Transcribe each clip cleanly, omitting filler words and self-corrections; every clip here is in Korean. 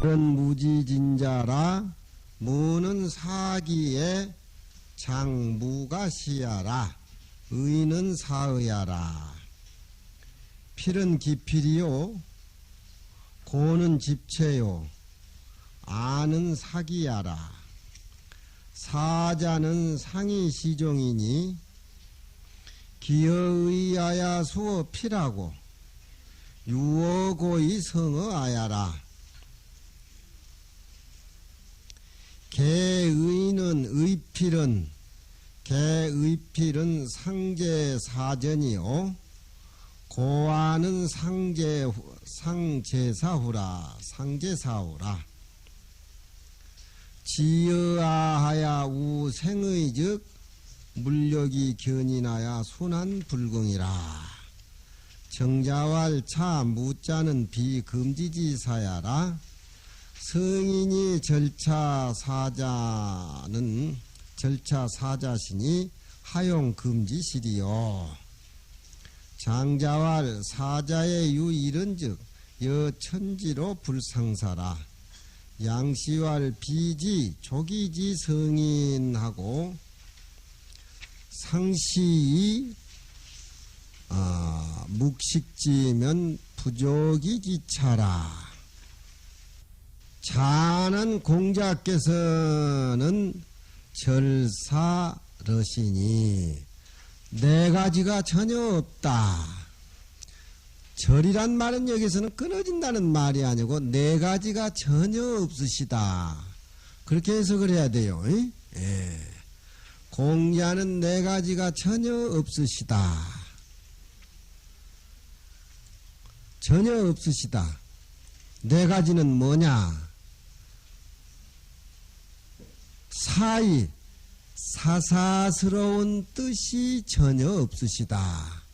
그런 무지진자라 무는 사기에 장무가 시야라 의는 사의야라. 필은 기필이요 고는 집체요 아는 사기야라. 사자는 상이 시종이니 기어의아야 수어 피라고 유어고이 성어아야라. 개의는 의필은 상제사전이요 고아는 상제사후라. 지어아하야 우생의즉 물력이 견인하야 순한불궁이라. 정자왈차 무자는 비금지지사야라. 성인이 절차사자시니 하용금지시리요. 장자왈 사자의 유일은즉 여천지로 불상사라. 양시왈 비지 조기지 성인하고 상시이 묵식지면 부족이 기차라. 자는 공자께서는 절사러시니 네 가지가 전혀 없다. 절이란 말은 여기서는 끊어진다는 말이 아니고 네 가지가 전혀 없으시다. 그렇게 해석을 해야 돼요. 예. 공자는 네 가지가 전혀 없으시다. 전혀 없으시다. 네 가지는 뭐냐? 사의, 사사스러운 뜻이 전혀 없으시다.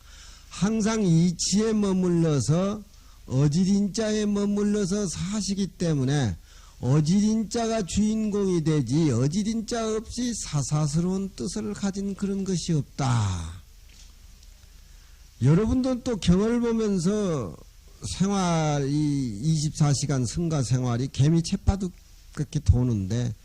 항상 이치에 머물러서 어지린자에 머물러서 사시기 때문에 어지린자가 주인공이 되지 어지린자 없이 사사스러운 뜻을 가진 그런 것이 없다. 여러분도 또 경을 보면서 생활이 24시간 성가 생활이 개미 쳇바둑 그렇게 도는데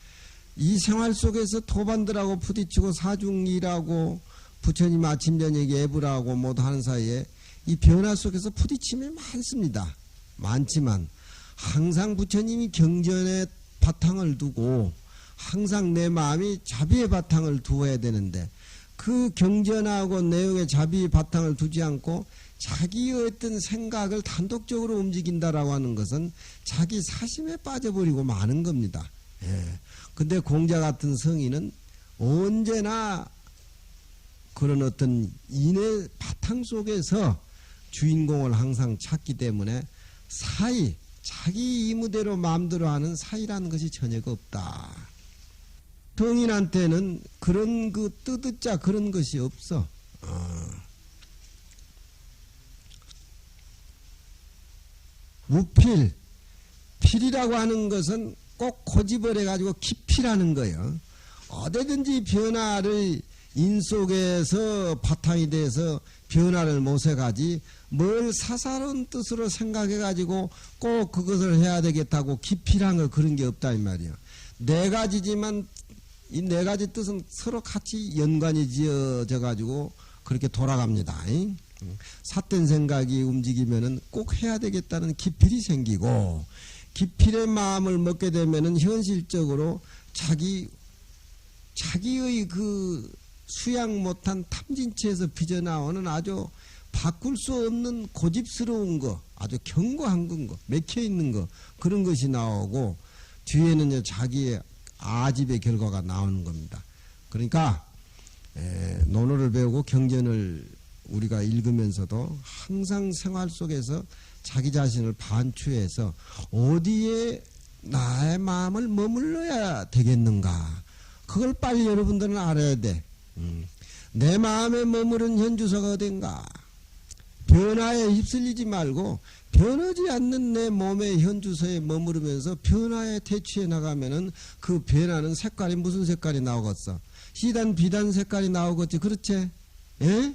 이 생활 속에서 도반들하고 부딪히고 사중일하고 부처님 아침 저녁 예불하고 모두 하는 사이에 이 변화 속에서 부딪힘이 많습니다. 많지만 항상 부처님이 경전에 바탕을 두고 항상 내 마음이 자비의 바탕을 두어야 되는데 그 경전하고 내용의 자비의 바탕을 두지 않고 자기의 어떤 생각을 단독적으로 움직인다라고 하는 것은 자기 사심에 빠져버리고 마는 겁니다. 예. 근데 공자 같은 성인은 언제나 그런 어떤 인의 바탕 속에서 주인공을 항상 찾기 때문에 사의, 자기 이무대로 마음대로 하는 사의라는 것이 전혀가 없다. 성인한테는 그런 그 뜨뜻자 그런 것이 없어. 무필, 필이라고 하는 것은 꼭 고집을 해가지고 깊이라는 거예요. 어디든지 변화를 인 속에서 바탕이 돼서 변화를 모색하지 뭘 사사로운 뜻으로 생각해가지고 꼭 그것을 해야 되겠다고 깊이란 거 그런 게 없다 이 말이에요. 네 가지지만 이 네 가지 뜻은 서로 같이 연관이 지어져 가지고 그렇게 돌아갑니다. 삿된 생각이 움직이면은 꼭 해야 되겠다는 기필이 생기고 기필의 마음을 먹게 되면은 현실적으로 자기의 그 수양 못한 탐진체에서 빚어나오는 아주 바꿀 수 없는 고집스러운 거, 아주 견고한 거, 맥혀 있는 거 그런 것이 나오고 뒤에는 자기의 아집의 결과가 나오는 겁니다. 그러니까 논어를 배우고 경전을 우리가 읽으면서도 항상 생활 속에서 자기 자신을 반추해서 어디에 나의 마음을 머물러야 되겠는가 그걸 빨리 여러분들은 알아야 돼. 내 마음에 머무른 현주소가 어딘가. 변화에 휩쓸리지 말고 변하지 않는 내 몸의 현주소에 머무르면서 변화에 대취해 나가면은 그 변화는 색깔이 무슨 색깔이 나오겠어? 희단 비단 색깔이 나오겠지. 그렇지? 예?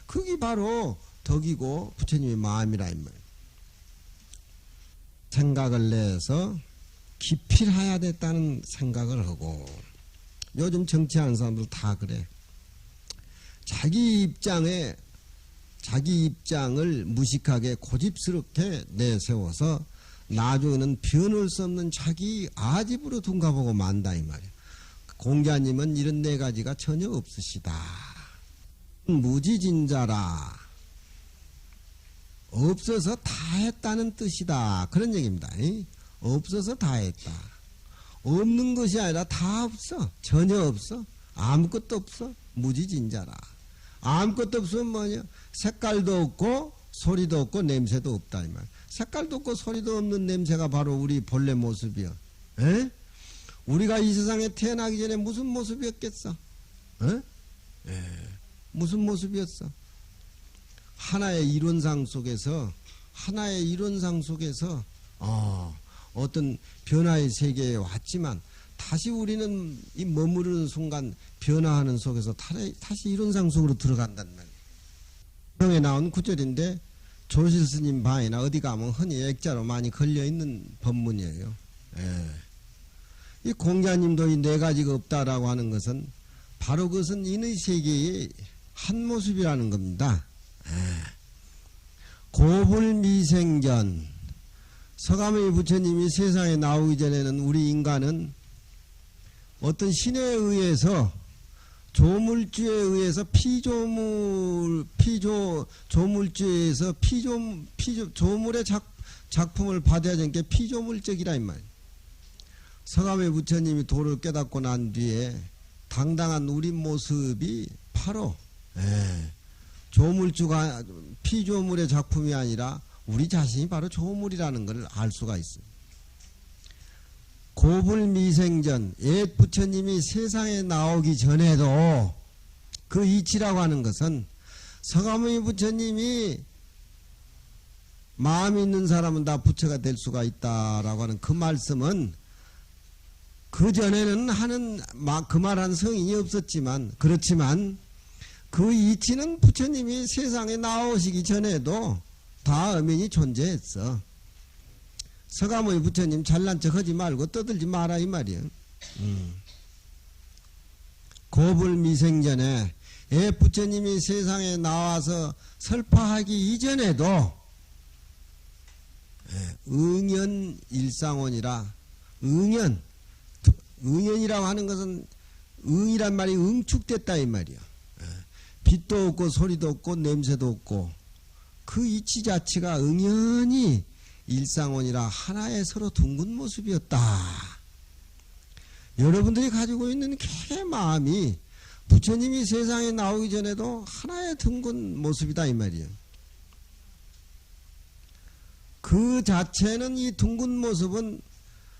그게 바로 덕이고 부처님의 마음이라 이 말. 생각을 내서 기필해야 됐다는 생각을 하고, 요즘 정치하는 사람들 다 그래. 자기 입장을 무식하게 고집스럽게 내세워서 나중에는 변할 수 없는 자기 아집으로 둔갑하고 만다 이 말이야. 공자님은 이런 네 가지가 전혀 없으시다. 무지진자라. 없어서 다 했다는 뜻이다. 그런 얘기입니다. 없어서 다 했다. 없는 것이 아니라 다 없어. 전혀 없어. 아무것도 없어. 무지진자라. 아무것도 없으면 뭐냐? 색깔도 없고 소리도 없고 냄새도 없다 이 말. 색깔도 없고 소리도 없는 냄새가 바로 우리 본래 모습이야. 에? 우리가 이 세상에 태어나기 전에 무슨 모습이었겠어? 무슨 모습이었어? 하나의 이론상 속에서 어떤 변화의 세계에 왔지만 다시 우리는 이 머무르는 순간 변화하는 속에서 다시 이론상 속으로 들어간단 말이에요. 성에 나온 구절인데 조실스님 방이나 어디 가면 흔히 액자로 많이 걸려있는 법문이에요. 이 공자님도 이 네 가지가 없다라고 하는 것은 바로 그것은 인의 세계의 한 모습이라는 겁니다. 고불미생전, 서가모니 부처님이 세상에 나오기 전에는 우리 인간은 어떤 신에 의해서 조물주에 의해서 조물주에서 조물의 작품을 받아야 되는 게 피조물적이라 이 말이에요. 서가모니 부처님이 도를 깨닫고 난 뒤에 당당한 우리 모습이 바로 조물주가 피조물의 작품이 아니라 우리 자신이 바로 조물이라는 걸 알 수가 있습니다. 고불미생전, 옛 부처님이 세상에 나오기 전에도 그 이치라고 하는 것은 서가모니 부처님이 마음이 있는 사람은 다 부처가 될 수가 있다라고 하는 그 말씀은 그 전에는 그 말한 성인이 없었지만, 그렇지만 그 이치는 부처님이 세상에 나오시기 전에도 다 엄연히 존재했어. 서가모니 부처님 잘난 척 하지 말고 떠들지 마라 이 말이야. 고불미생전에 부처님이 세상에 나와서 설파하기 이전에도 응연일상원이라, 응연이라고 하는 것은 응이란 말이 응축됐다 이 말이야. 빛도 없고 소리도 없고 냄새도 없고 그 이치 자체가 응연히 일상원이라 하나의 서로 둥근 모습이었다. 여러분들이 가지고 있는 개 마음이 부처님이 세상에 나오기 전에도 하나의 둥근 모습이다 이 말이에요. 그 자체는 이 둥근 모습은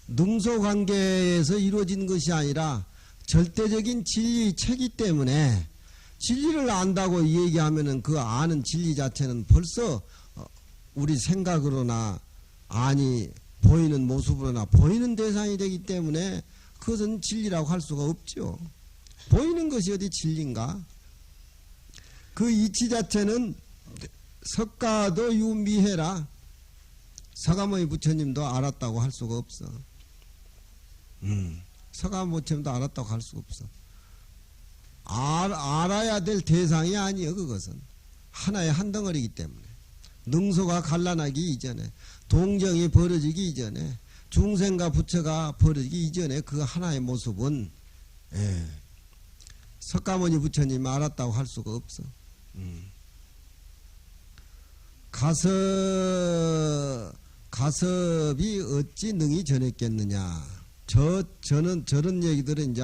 능소관계에서 이루어진 것이 아니라 절대적인 진리체이기 때문에 진리를 안다고 얘기하면은 그 아는 진리 자체는 벌써 우리 생각으로나 아니 보이는 모습으로나 보이는 대상이 되기 때문에 그것은 진리라고 할 수가 없죠. 보이는 것이 어디 진리인가? 그 이치 자체는 석가도 유미해라. 서가모니 부처님도 알았다고 할 수가 없어. 서가모니 부처님도 알았다고 할 수가 없어. 알아야 될 대상이 아니요. 그것은 하나의 한 덩어리이기 때문에 능소가 갈라나기 이전에, 동정이 벌어지기 이전에, 중생과 부처가 벌어지기 이전에 그 하나의 모습은 석가모니 부처님 알았다고 할 수가 없어. 가섭이 어찌 능히 전했겠느냐. 저런 얘기들은 이제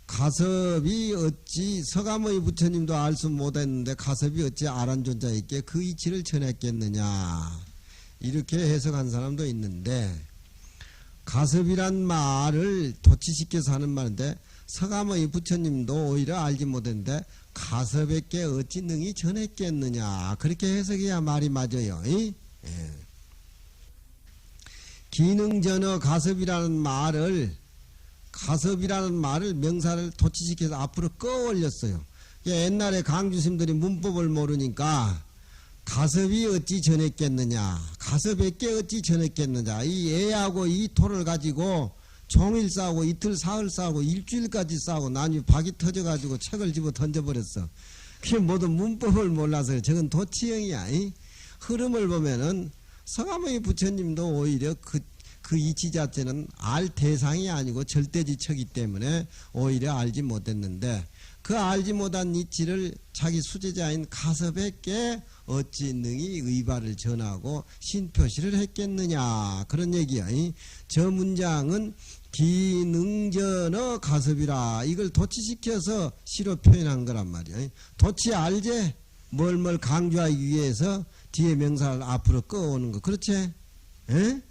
가섭이 어찌, 서가모니 부처님도 알 수 못했는데 가섭이 어찌 아란 존자에게 그 이치를 전했겠느냐, 이렇게 해석한 사람도 있는데, 가섭이란 말을 도치시켜서 하는 말인데 서가모니 부처님도 오히려 알지 못했는데 가섭에게 어찌 능히 전했겠느냐, 그렇게 해석해야 말이 맞아요. 기능전어 가섭이라는 말을 명사를 도치시켜서 앞으로 끌어올렸어요. 옛날에 강주심들이 문법을 모르니까 가섭이 어찌 전했겠느냐, 가섭에게 어찌 전했겠느냐. 이 애하고 이 토를 가지고 종일 싸우고 이틀 사흘 싸우고 일주일까지 싸우고 나중에 박이 터져가지고 책을 집어 던져버렸어. 그게 모두 문법을 몰라서 저건 도치형이야. 흐름을 보면은 성함의 부처님도 오히려 그 이치 자체는 알 대상이 아니고 절대지처기 때문에 오히려 알지 못했는데 그 알지 못한 이치를 자기 수제자인 가섭에게 어찌 능히 의발을 전하고 신표시를 했겠느냐 그런 얘기야. 저 문장은 기능전어 가섭이라 이걸 도치시켜서 시로 표현한 거란 말이야. 도치 알제 뭘 강조하기 위해서 뒤에 명사를 앞으로 꺼오는 거 그렇지? 에?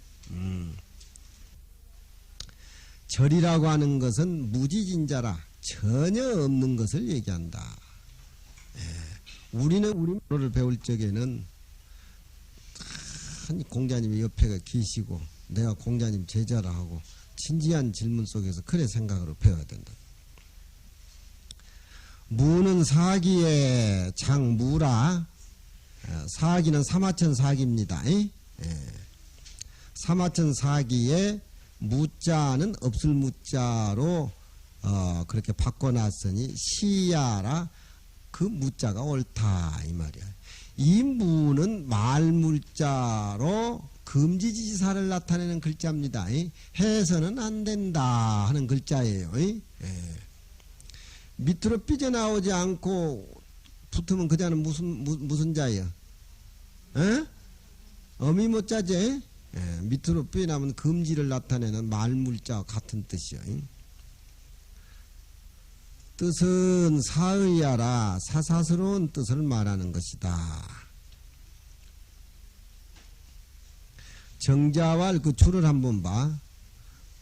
절이라고 하는 것은 무지진자라 전혀 없는 것을 얘기한다. 우리는 우리를 배울 적에는 공자님이 옆에 계시고 내가 공자님 제자라 하고 진지한 질문 속에서 그래 생각으로 배워야 된다. 무는 사기의 장무라. 사기는 사마천 사기입니다. 사마천 사기의 무자는 없을 무자로 그렇게 바꿔놨으니 시야라 그 무자가 옳다 이 말이야. 이 무는 말물자로 금지지사를 나타내는 글자입니다. 해서는 안 된다 하는 글자예요. 밑으로 삐져나오지 않고 붙으면 그 자는 무슨 자예요? 어미모자지? 밑으로 삐져나오면 금지를 나타내는 말물자와 같은 뜻이요. 뜻은 사의하라 사사스러운 뜻을 말하는 것이다. 정자왈 그 줄을 한번 봐.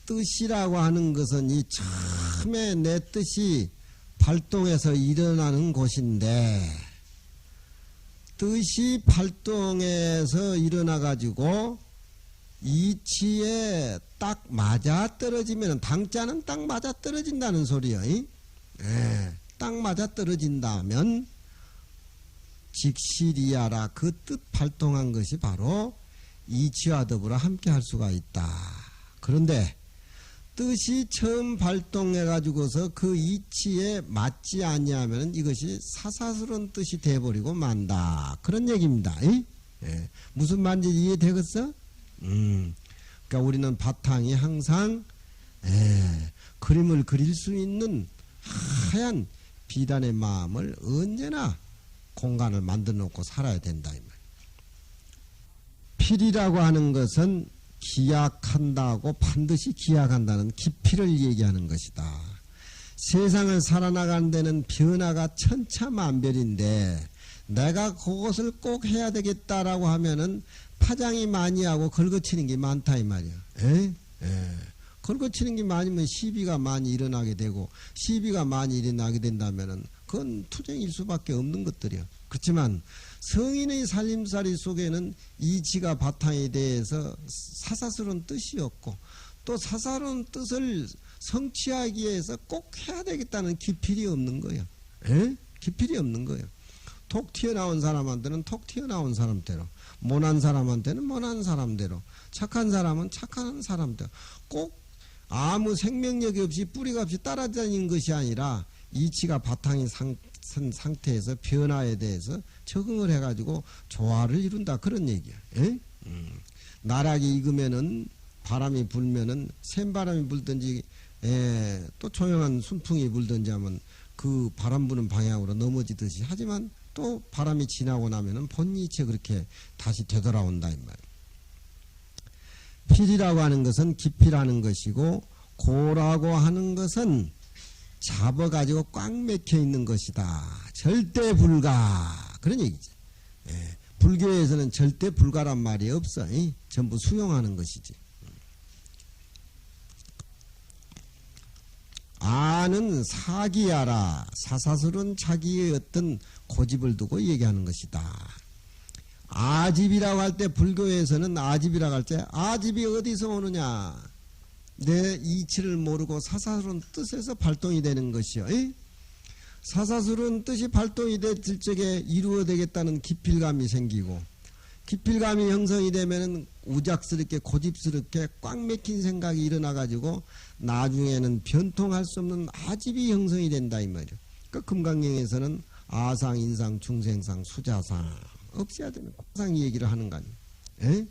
뜻이라고 하는 것은 이 처음에 내 뜻이 발동해서 일어나는 곳인데 뜻이 발동해서 일어나 가지고 이치에 딱 맞아 떨어지면 당자는 딱 맞아 떨어진다는 소리요. 딱 맞아 떨어진다면 직실이야라 그 뜻 발동한 것이 바로 이치와 더불어 함께 할 수가 있다. 그런데 뜻이 처음 발동해 가지고서 그 이치에 맞지 아니하면 이것이 사사스러운 뜻이 돼버리고 만다. 그런 얘기입니다. 무슨 말인지 이해되겠어? 그러니까 우리는 바탕이 항상 그림을 그릴 수 있는 하얀 비단의 마음을 언제나 공간을 만들어 놓고 살아야 된다. 이 말. 필이라고 하는 것은 기약한다고 반드시 기약한다는 기필을 얘기하는 것이다. 세상을 살아나가는 데는 변화가 천차만별인데 내가 그것을 꼭 해야 되겠다라고 하면은 파장이 많이 하고 걸거치는 게 많다 이 말이야. 걸거치는 게 많으면 시비가 많이 일어나게 되고 시비가 많이 일어나게 된다면은 그건 투쟁일 수밖에 없는 것들이야. 그렇지만 성인의 살림살이 속에는 이치가 바탕에 대해서 사사스러운 뜻이 없고 또 사사스러운 뜻을 성취하기 위해서 꼭 해야 되겠다는 기필이 없는 거예요. 기필이 없는 거예요. 톡 튀어나온 사람한테는 톡 튀어나온 사람대로, 못난 사람한테는 못난 사람대로, 착한 사람은 착한 사람대로 꼭 아무 생명력이 없이 뿌리가 없이 따라다니는 것이 아니라 이치가 바탕인 상태에서 변화에 대해서 적응을 해가지고 조화를 이룬다 그런 얘기야. 나락이 익으면은 바람이 불면은 센바람이 불든지 또 조용한 순풍이 불든지 하면 그 바람 부는 방향으로 넘어지듯이 하지만 또 바람이 지나고 나면은 본이치에 그렇게 다시 되돌아온다 이 말이야. 필이라고 하는 것은 기필하는 것이고 고라고 하는 것은 잡아가지고 꽉 맥혀 있는 것이다. 절대 불가 그런 얘기지. 불교에서는 절대 불가란 말이 없어. 전부 수용하는 것이지. 아는 사기야라 사사스러운 자기의 어떤 고집을 두고 얘기하는 것이다. 아집이라고 할 때 불교에서는 아집이라고 할 때 아집이 어디서 오느냐. 내 이치를 모르고 사사스러운 뜻에서 발동이 되는 것이요. 사사스러운 뜻이 발동이 됐을 적에 이루어되겠다는 기필감이 생기고, 기필감이 형성이 되면은 우작스럽게 고집스럽게 꽉 막힌 생각이 일어나가지고 나중에는 변통할 수 없는 아집이 형성이 된다 이 말이야. 그 금강경에서는 아상, 인상, 중생상, 수자상 없애야 되는 상 얘기를 하는 거 아니야.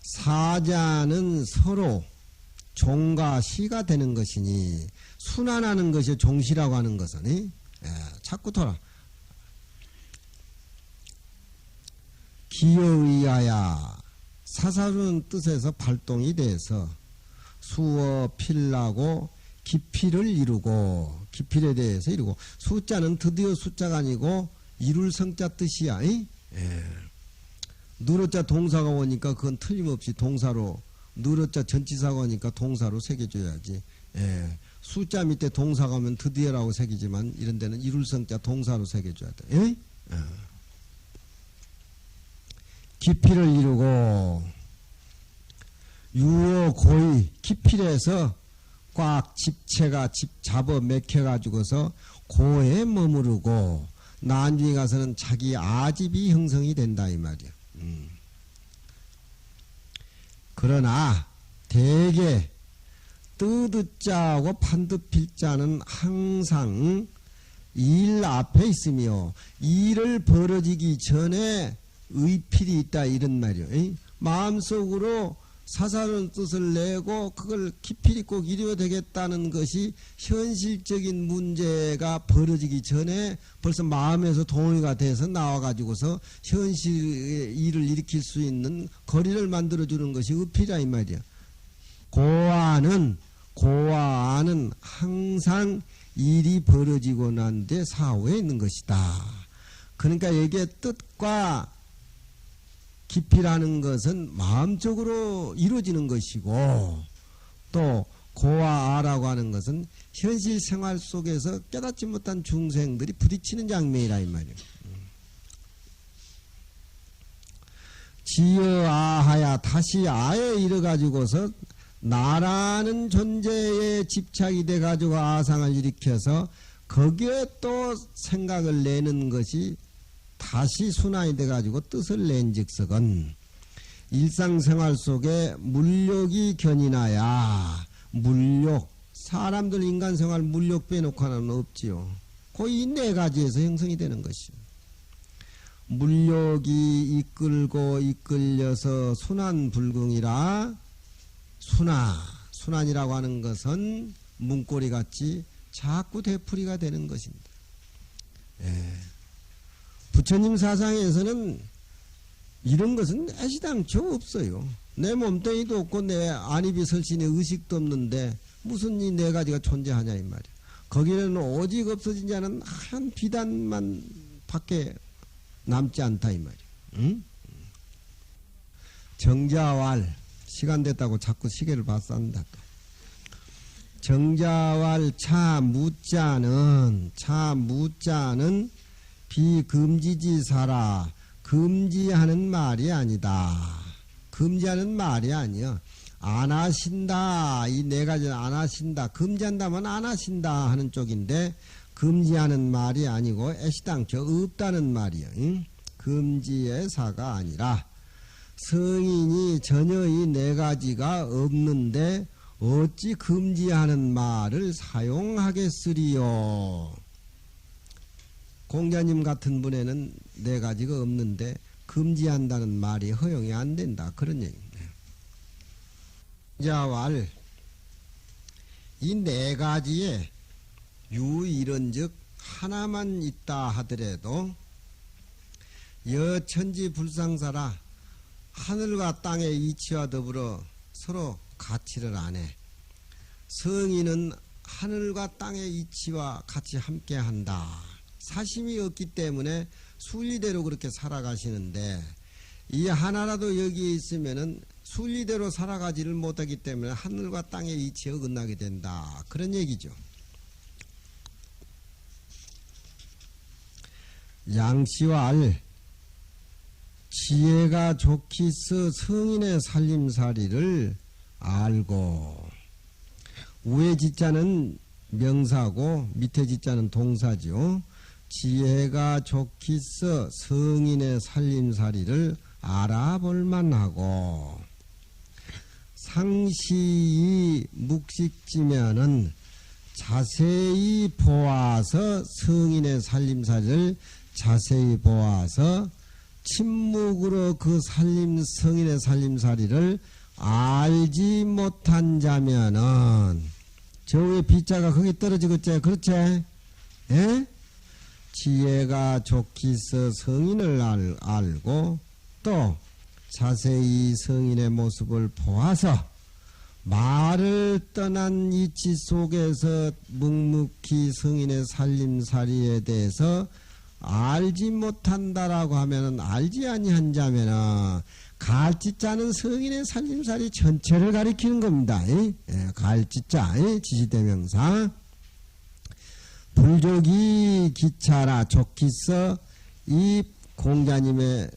사자는 서로 종과 시가 되는 것이니 순환하는 것이 종시라고 하는 것은 자꾸 돌아 기여에 의하여 사사로운 뜻에서 발동이 돼서 수어 필라고 기필을 이루고 기필에 대해서 이루고 숫자는 드디어 숫자가 아니고 이룰 성자 뜻이야. 누르자 동사가 오니까 그건 틀림없이 동사로 누르자 전치사가 오니까 동사로 새겨줘야지. 숫자 밑에 동사가 오면 드디어라고 새기지만 이런 데는 이룰 성자 동사로 새겨줘야 돼. 기필을 이루고 유어 고의 기필에서 꽉 집체가 잡아 맥혀가지고서 고에 머무르고 나중에 가서는 자기 아집이 형성이 된다 이 말이야. 그러나 대개 뜨드자하고 판드필자는 항상 일 앞에 있으며 일을 벌어지기 전에 의필이 있다 이런 말이요. 마음속으로 사사로운 뜻을 내고 그걸 기필이 꼭 이루어야 되겠다는 것이 현실적인 문제가 벌어지기 전에 벌써 마음에서 동의가 돼서 나와가지고서 현실의 일을 일으킬 수 있는 거리를 만들어주는 것이 의필이라 이 말이야. 고아는 항상 일이 벌어지고 난 뒤에 사후에 있는 것이다. 그러니까 이게 뜻과 기필하는 것은 마음적으로 이루어지는 것이고 또 고아라고 하는 것은 현실 생활 속에서 깨닫지 못한 중생들이 부딪히는 장면이라 이 말이에요. 지어아하야 다시 아에 이르가지고서 나라는 존재에 집착이 돼가지고 아상을 일으켜서 거기에 또 생각을 내는 것이 다시 순환이 돼가지고 뜻을 낸 즉석은 일상생활 속에 물욕이 견인하야 물욕 사람들 인간생활 물욕 빼놓고 하나는 없지요. 거의 이 네 가지에서 형성이 되는 것이요. 물욕이 이끌고 이끌려서 순환불궁이라 순환이라고 하는 것은 문고리같이 자꾸 되풀이가 되는 것입니다. 부처님 사상에서는 이런 것은 애시당초 없어요. 내 몸뚱이도 없고 내 안입이 설신의 의식도 없는데 무슨 이 네 가지가 존재하냐 이 말이야. 거기는 오직 없어진 자는 한 비단만 밖에 남지 않다 이 말이야. 응? 정자왈 시간 됐다고 자꾸 시계를 봤습니다. 정자왈 차무자는 비금지지사라 금지하는 말이 아니다. 금지하는 말이 아니야. 안 하신다. 이 네 가지는 안 하신다. 금지한다면 안 하신다 하는 쪽인데 금지하는 말이 아니고 애시당초 없다는 말이야. 응? 금지의 사가 아니라 성인이 전혀 이 네 가지가 없는데 어찌 금지하는 말을 사용하겠으리요. 공자님 같은 분에는 네 가지가 없는데 금지한다는 말이 허용이 안 된다. 그런 얘기입니다. 자왈 이 네 가지에 유일은즉 하나만 있다 하더라도 여천지불상사라 하늘과 땅의 이치와 더불어 서로 가치를 안 해. 성인은 하늘과 땅의 이치와 같이 함께한다. 사심이 없기 때문에 순리대로 그렇게 살아가시는데 이 하나라도 여기에 있으면은 순리대로 살아가지를 못하기 때문에 하늘과 땅의 이치에 어긋나게 된다. 그런 얘기죠. 양씨와 알 지혜가 좋기서 성인의 살림살이를 알고 위에 지자는 명사고 밑에 지자는 동사죠. 지혜가 좋기서 성인의 살림살이를 알아볼 만하고, 상시이 묵식지면은 자세히 보아서 성인의 살림살이를 자세히 보아서 침묵으로 그 성인의 살림살이를 알지 못한 자면은, 저 위에 비자가 거기 떨어지겠지? 그렇지? 예? 지혜가 좋기서 성인을 알고 또 자세히 성인의 모습을 보아서 말을 떠난 이치 속에서 묵묵히 성인의 살림살이에 대해서 알지 못한다라고 하면은, 알지 아니한 자면은 갈지자는 성인의 살림살이 전체를 가리키는 겁니다. 예, 갈지자 지시대명사. 불족이 기차라 좋기서, 이 공자님의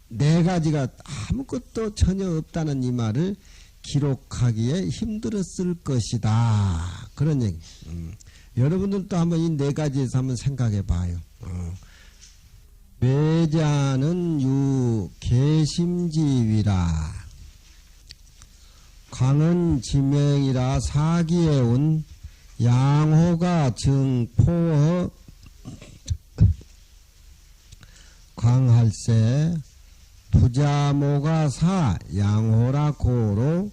네 가지가 아무것도 전혀 없다는 이 말을 기록하기에 힘들었을 것이다. 그런 얘기. 여러분들도 한번 이 네 가지에서 한번 생각해 봐요. 외자는 유 개심지위라. 광은 지명이라 사기에 온 양호가 증포어 광할세 부자모가 사 양호라 고로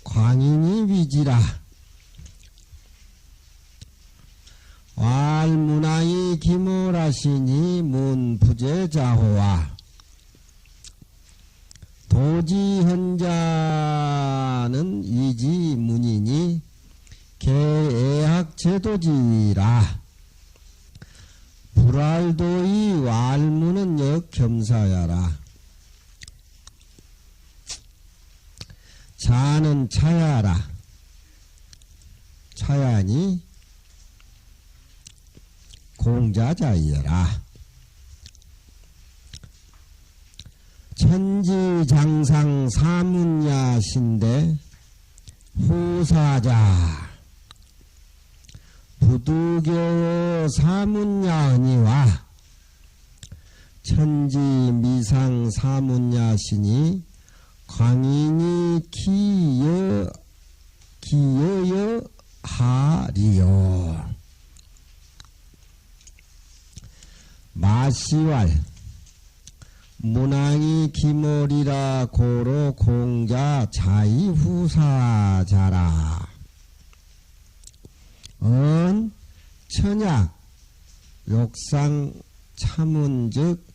광인이 위지라. 왈문왕이 기모라시니 문부제자호와 도지현자는 위지문이니 개애학제도지라. 불알도이 왈문은 역겸사야라. 자는 차야라. 차야니 공자자이여라. 천지장상 사문야신대 후사자. 부두교 사문야언이와 천지미상 사문야신이 광인이 기여여 하리요. 마시왈 문왕이 기몰이라 고로 공자 자이후사자라. 언 천약 욕상 차문즉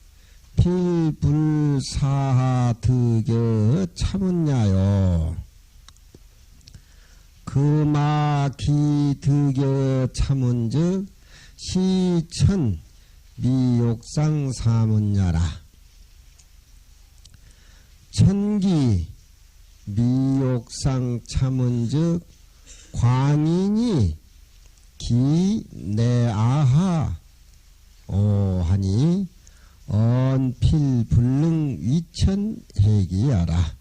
필불사하 득여 차문야요. 금마기 득여 차문즉 시천 미욕상 사문야라. 천기 미욕상 차문즉 광인이 기내아하 오하니 언필불능 위천해기야라.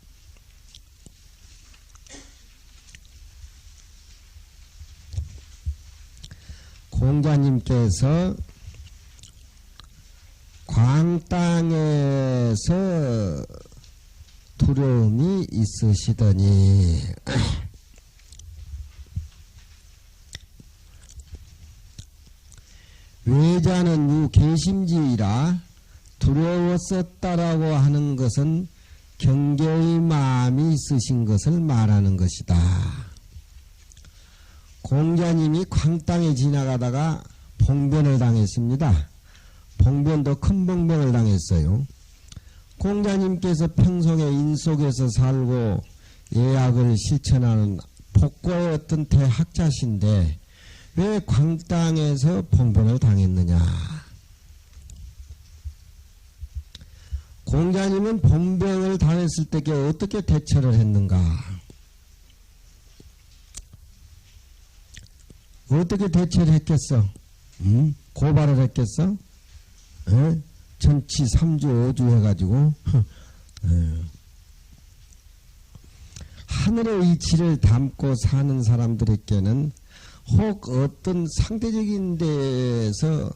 공자님께서 광땅에서 두려움이 있으시더니 외자는 유 개심지이라. 두려웠었다라고 하는 것은 경계의 마음이 있으신 것을 말하는 것이다. 공자님이 광땅에 지나가다가 봉변을 당했습니다. 봉변도 큰 봉변을 당했어요. 공자님께서 평소에 인속에서 살고 예약을 실천하는 복고의 어떤 대학자신데 왜 광땅에서 봉변을 당했느냐? 공자님은 봉변을 당했을 때 어떻게 대처를 했는가? 어떻게 대처를 했겠어? 고발을 했겠어? 에? 전치 3주 5주 해가지고 하늘의 이치를 담고 사는 사람들에게는 혹 어떤 상대적인 데에서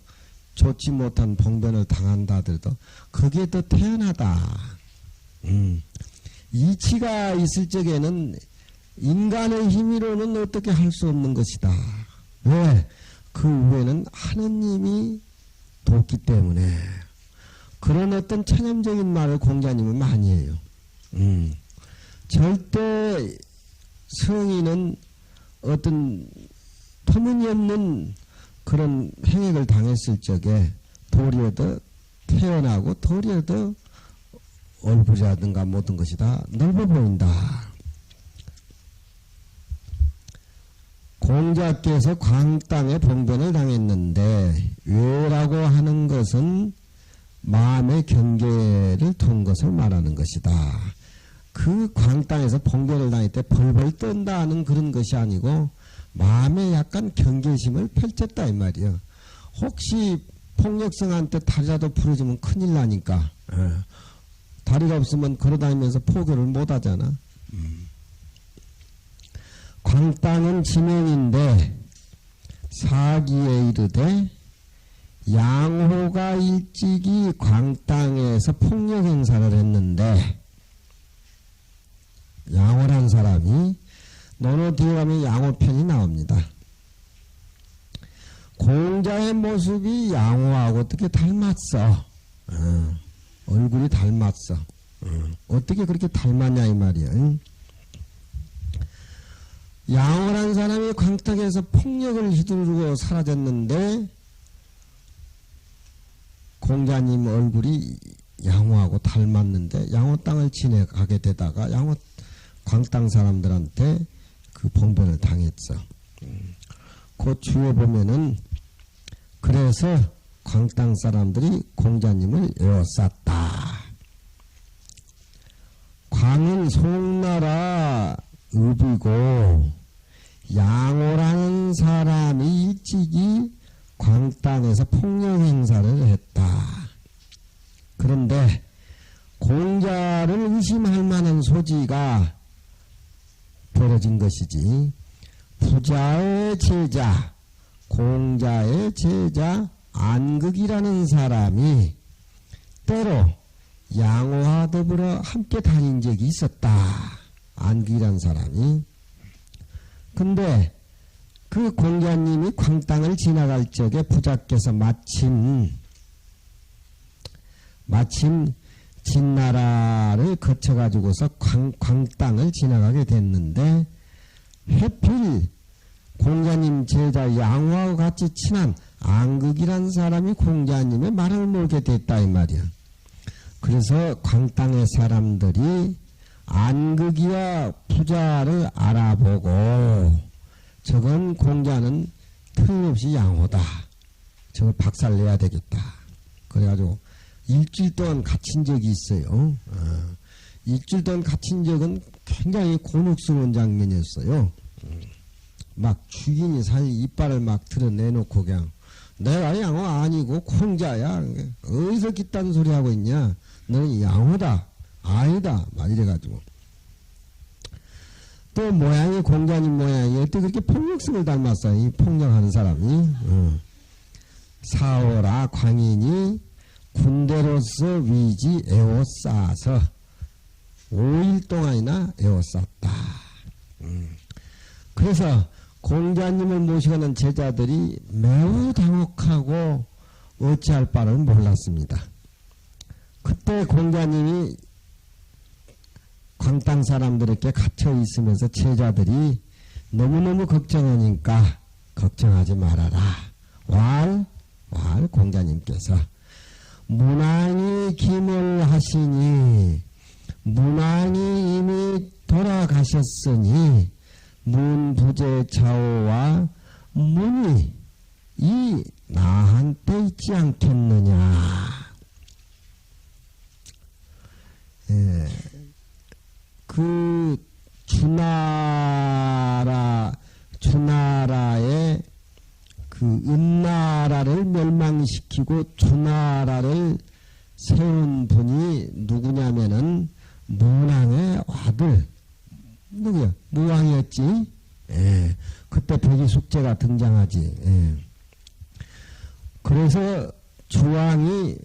좋지 못한 봉변을 당한다 하더라도 그게 더 태연하다. 이치가 있을 적에는 인간의 힘으로는 어떻게 할 수 없는 것이다. 왜? 그 위에는 하느님이 돕기 때문에. 그런 어떤 천연적인 말을 공자님은 많이 해요. 절대 성인은 어떤 터무니없는 그런 행액을 당했을 적에 도리어 더 태어나고 도리어 더 얼굴이라든가 모든 것이 다 넓어 보인다. 공자께서 광땅에 봉변을 당했는데 왜라고 하는 것은 마음의 경계를 둔 것을 말하는 것이다. 그 광땅에서 봉변을 당할 때 벌벌 떤다 하는 그런 것이 아니고 마음에 약간 경계심을 펼쳤다 이 말이야. 혹시 폭력성한테 다리라도 부러지면 큰일 나니까. 다리가 없으면 걸어다니면서 포교를 못 하잖아. 광땅은 지명인데 사기에 이르되 양호가 일찍이 광땅에서 폭력 행사를 했는데 양호란 사람이 논어 뒤에 가면 양호편이 나옵니다. 공자의 모습이 양호하고 어떻게 닮았어? 얼굴이 닮았어. 어떻게 그렇게 닮았냐 이 말이야. 양호란 사람이 광땅에서 폭력을 휘두르고 사라졌는데 공자님 얼굴이 양호하고 닮았는데 양호 땅을 지내가게 되다가 양호 광땅 사람들한테 그 봉변을 당했어. 그 주에 보면은 그래서 광땅 사람들이 공자님을 에워쌌다. 광은 송나라 읍이고 양호라는 사람이 일찍이 광땅에서 폭력 행사를 했다. 그런데 공자를 의심할 만한 소지가 벌어진 것이지. 부자의 제자, 공자의 제자 안극이라는 사람이 때로 양호와 더불어 함께 다닌 적이 있었다. 안극이라는 사람이. 근데 그 공자님이 광땅을 지나갈 적에 부자께서 마침 진나라를 거쳐가지고서 광땅을 지나가게 됐는데 해필 공자님 제자 양호하고 같이 친한 안극이라는 사람이 공자님의 말을 몰게 됐다 이 말이야. 그래서 광땅의 사람들이 안극이와 부자를 알아보고 저건 공자는 틀림없이 양호다. 저걸 박살내야 되겠다. 그래가지고 일주일 동안 갇힌 적이 있어요. 일주일 동안 갇힌 적은 굉장히 곤혹스러운 장면이었어요. 막 주인이 사실 이빨을 막 드러내놓고 그냥 내가 양호 아니고 공자야. 어디서 깃딴 소리 하고 있냐. 너는 양호다. 아니다. 막 이래가지고. 또 모양이 공자님 모양이 어떻게 그렇게 폭력성을 닮았어요. 이 폭력하는 사람이. 사오라 광인이 군대로서 위지 에워싸서 5일 동안이나 에워쌌다. 그래서 공자님을 모시고는 제자들이 매우 당혹하고 어찌할 바를 몰랐습니다. 그때 공자님이 광땅 사람들에게 갇혀 있으면서 제자들이 너무너무 걱정하니까 걱정하지 말아라. 왈 공자님께서 문왕이 기물 하시니 문왕이 이미 돌아가셨으니 문부재 좌우와 문이 이 나한테 있지 않겠느냐. 그 주나라의 그 은나라를 멸망시키고 주나라를 세운 분이 누구냐면은 문왕의 아들 누구야? 무왕이었지. 예. 그때 백이숙제가 등장하지. 예. 그래서 주왕이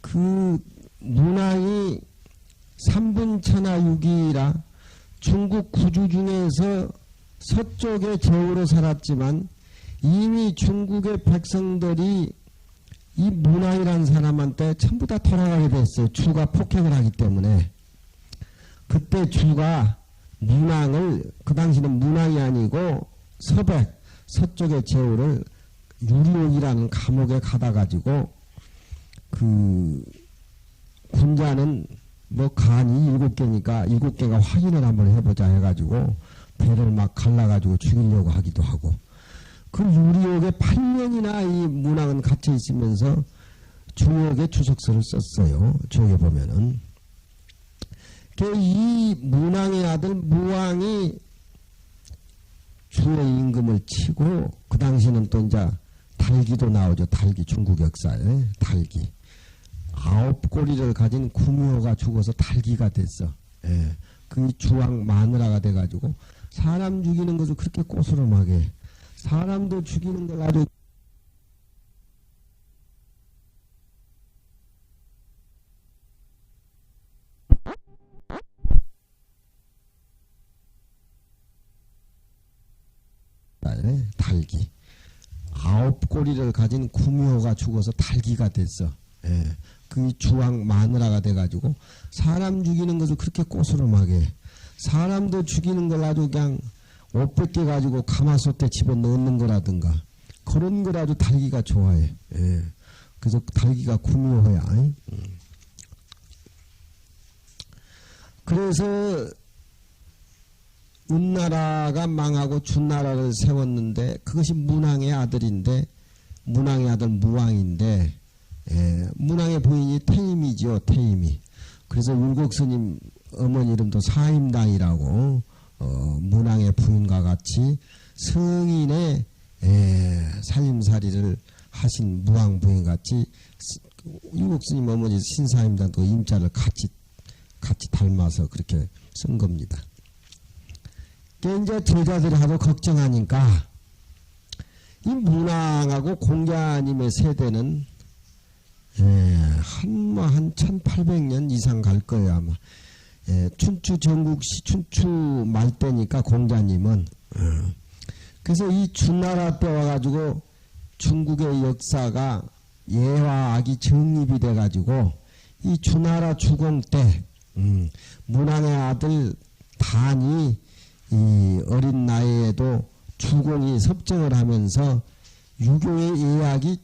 그 문왕이 삼분천하육이라 중국 구주 중에서 서쪽의 제후로 살았지만 이미 중국의 백성들이 이 문왕이라는 사람한테 전부 다 돌아가게 됐어요. 주가 폭행을 하기 때문에. 그때 주가 문왕을, 그 당시는 문왕이 아니고 서백, 서쪽의 제후를 유리옥이라는 감옥에 가다 가지고 그 군자는 뭐 간이 7개니까 7개가 확인을 한번 해보자 해가지고 배를 막 갈라가지고 죽이려고 하기도 하고, 그 유리옥에 8년이나 이 문왕은 갇혀 있으면서 주옥에 주석서를 썼어요. 주옥에 보면은. 이 문왕의 아들 무왕이 주의 임금을 치고, 그 당시는 또 이제 달기도 나오죠. 달기, 중국 역사에 달기. 9꼬리를 가진 구미호가 죽어서 달기가 됐어. 예. 그 주왕 마누라가 돼가지고 사람 죽이는 것을 그렇게 꼬스름하게, 사람도 죽이는 걸 아주 달기. 9꼬리를 가진 구미호가 죽어서 달기가 됐어. 예. 그 주왕 마누라가 돼가지고 사람 죽이는 것을 그렇게 꼬스름하게, 사람도 죽이는 걸 아주 그냥 옷 벗겨 가지고 가마솥에 집어넣는 거라든가 그런 걸 아주 달기가 좋아해. 예. 그래서 달기가 구미호야. 그래서 은나라가 망하고 준나라를 세웠는데 그것이 문왕의 아들인데, 문왕의 아들 무왕인데, 문왕의 부인이 태임이죠. 태임이. 그래서 율곡스님 어머니 이름도 사임당이라고, 문왕의 부인과 같이 성인의 살림살이를 하신 무왕 부인 같이 율곡스님 어머니 신사임당도 임자를 같이 닮아서 그렇게 쓴 겁니다. 이제 제자들이 하도 걱정하니까 이 문왕하고 공자님의 세대는 한 1800년 이상 갈 거예요, 아마. 춘추 전국시 춘추 말 때니까 공자님은. 그래서 이 주나라 때 와가지고 중국의 역사가 예와 악이 정립이 돼가지고 이 주나라 주공 때 문왕의 아들 단이 이 어린 나이에도 주공이 섭정을 하면서 유교의 예약이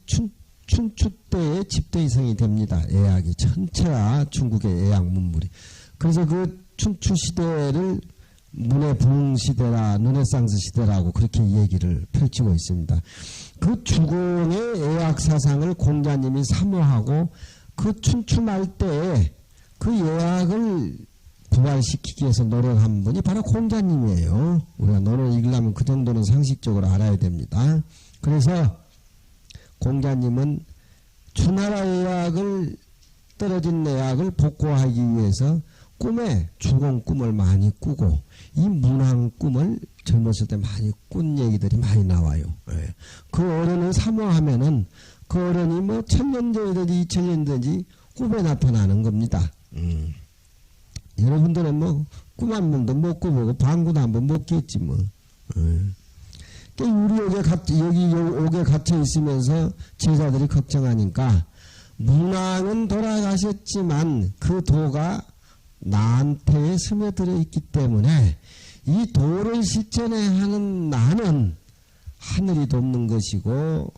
춘추 때의 집대이성이 됩니다. 예약이 전체가 중국의 예약 문물이. 그래서 그 춘추 시대를 문의 부흥 시대라 르네상스 시대라고 그렇게 얘기를 펼치고 있습니다. 그 주공의 예약 사상을 공자님이 사모하고 그 춘추 말 때에 그 예약을 부활시키기 위해서 노력한 분이 바로 공자님이에요. 우리가 논을 읽으려면 그 정도는 상식적으로 알아야 됩니다. 그래서 공자님은 주나라 예약을, 떨어진 예약을 복구하기 위해서 꿈에 주공 꿈을 많이 꾸고 이 문왕 꿈을 젊었을 때 많이 꾼 얘기들이 많이 나와요. 그 어른을 사모하면은 그 어른이 뭐 1000년 전이든지 2000년 전이든지 꿈에 나타나는 겁니다. 여러분들은 뭐 꿈 한 번도 못 꾸보고 방구도 한 번 못 깼지 뭐. 여기 옥에 갇혀 있으면서 제자들이 걱정하니까 문왕은 돌아가셨지만 그 도가 나한테 스며들어 있기 때문에 이 도를 실천해야 하는 나는 하늘이 돕는 것이고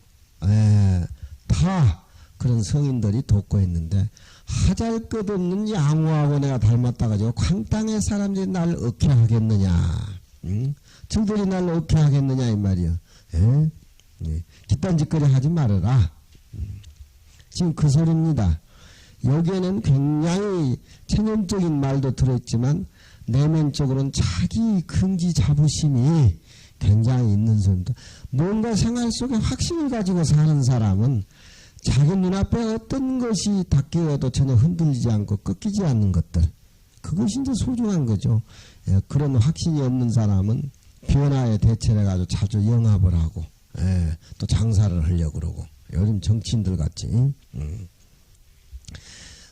다 그런 성인들이 돕고 있는데 하잘것없는 양호하고 내가 닮았다 가지고 광땅의 사람들이 날 어떻게 하겠느냐, 저들이 날 어떻게 하겠느냐 이 말이야. 뒷단짓거리 하지 말아라. 지금 그 소리입니다. 여기에는 굉장히 체념적인 말도 들어있지만 내면적으로는 자기 긍지 자부심이 굉장히 있는 소리입니다. 뭔가 생활 속에 확신을 가지고 사는 사람은 자기 눈앞에 어떤 것이 닥겨도 전혀 흔들리지 않고 꺾이지 않는 것들, 그것이 이제 소중한 거죠. 예, 그런 확신이 없는 사람은 변화에 대처를 해가지고 자주 영합을 하고, 예, 또 장사를 하려고 그러고, 요즘 정치인들 같이.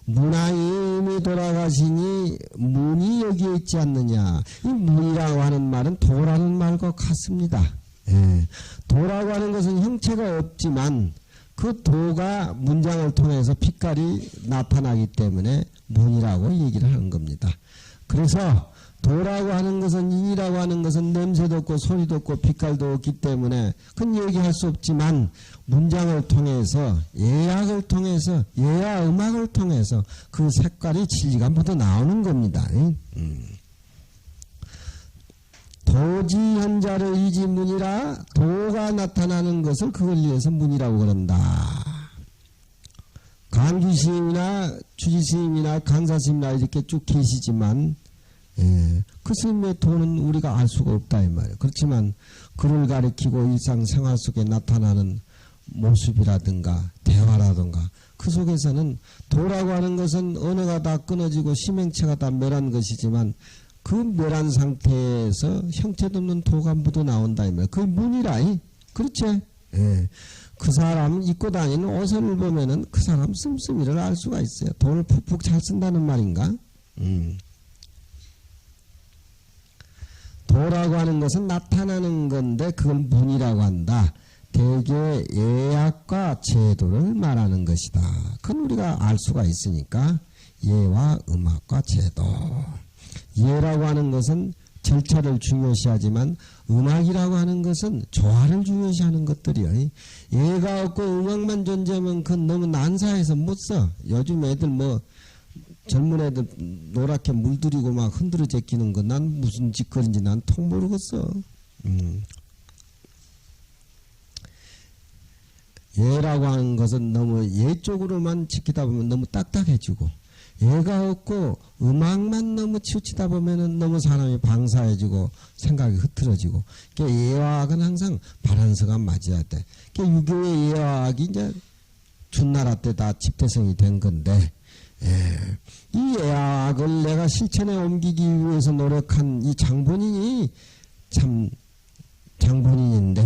문화임이 돌아가시니 문이 여기에 있지 않느냐. 이 문이라고 하는 말은 도라는 말과 같습니다. 예, 도라고 하는 것은 형체가 없지만 그 도가 문장을 통해서 빛깔이 나타나기 때문에 문이라고 얘기를 하는 겁니다. 그래서 도라고 하는 것은, 인이라고 하는 것은 냄새도 없고 소리도 없고 빛깔도 없기 때문에 그건 얘기할 수 없지만 문장을 통해서, 예약을 통해서, 예와 음악을 통해서 그 색깔이 진리가 묻어 나오는 겁니다. 도지 현자를 이지 문이라, 도가 나타나는 것을 그걸 위해서 문이라고 그런다. 강주스님이나 주지스님이나 강사스님이나 이렇게 쭉 계시지만, 예, 그 스님의 도는 우리가 알 수가 없다 이 말이에요. 그렇지만 그를 가리키고 일상생활 속에 나타나는 모습이라든가 대화라든가 그 속에서는 도라고 하는 것은 언어가 다 끊어지고 심행체가 다 멸한 것이지만 그 멸한 상태에서 형태도 없는 도가 묻어 나온다 이 말이에요. 그게 문이라. 그렇지? 예. 그 사람 입고 다니는 옷을 보면은 그 사람 씀씀이를 알 수가 있어요. 돈을 푹푹 잘 쓴다는 말인가? 도라고 하는 것은 나타나는 건데 그걸 문이라고 한다. 대개 예약과 제도를 말하는 것이다. 그건 우리가 알 수가 있으니까 예와 음악과 제도. 예라고 하는 것은 절차를 중요시하지만 음악이라고 하는 것은 조화를 중요시하는 것들이요. 예가 없고 음악만 존재하면 그건 너무 난사해서 못 써. 요즘 애들 뭐 젊은 애들 노랗게 물들이고 막 흔들어 제끼는 거 난 무슨 짓거리인지 난 통 모르겠어. 예라고 하는 것은 너무 예 쪽으로만 지키다 보면 너무 딱딱해지고, 예가 없고 음악만 너무 치우치다 보면은 너무 사람이 방사해지고 생각이 흐트러지고, 그러니까 예화학은 항상 바란서가 맞아야 돼. 그러니까 유교의 예화학이 이제 준나라 때 다 집대성이 된 건데, 예, 이 예학을 내가 실천에 옮기기 위해서 노력한 이 장본인이 참 장본인인데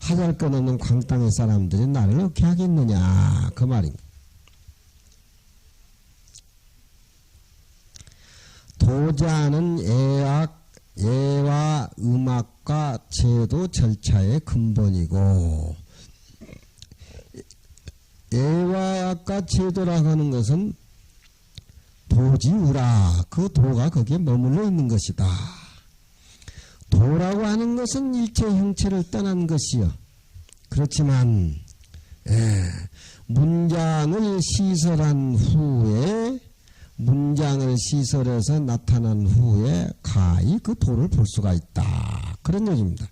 하잘것없는 광땅의 사람들이 나를 어떻게 하겠느냐 그 말입니다. 도자는 예와 음악과 제도 절차의 근본이고, 예와과 제도라고 하는 것은 도지우라, 그 도가 거기에 머물러 있는 것이다. 도라고 하는 것은 일체 형체를 떠난 것이요. 그렇지만 문장을 시설한 후에, 문장을 시설해서 나타난 후에 가히 그 도를 볼 수가 있다. 그런 얘기입니다.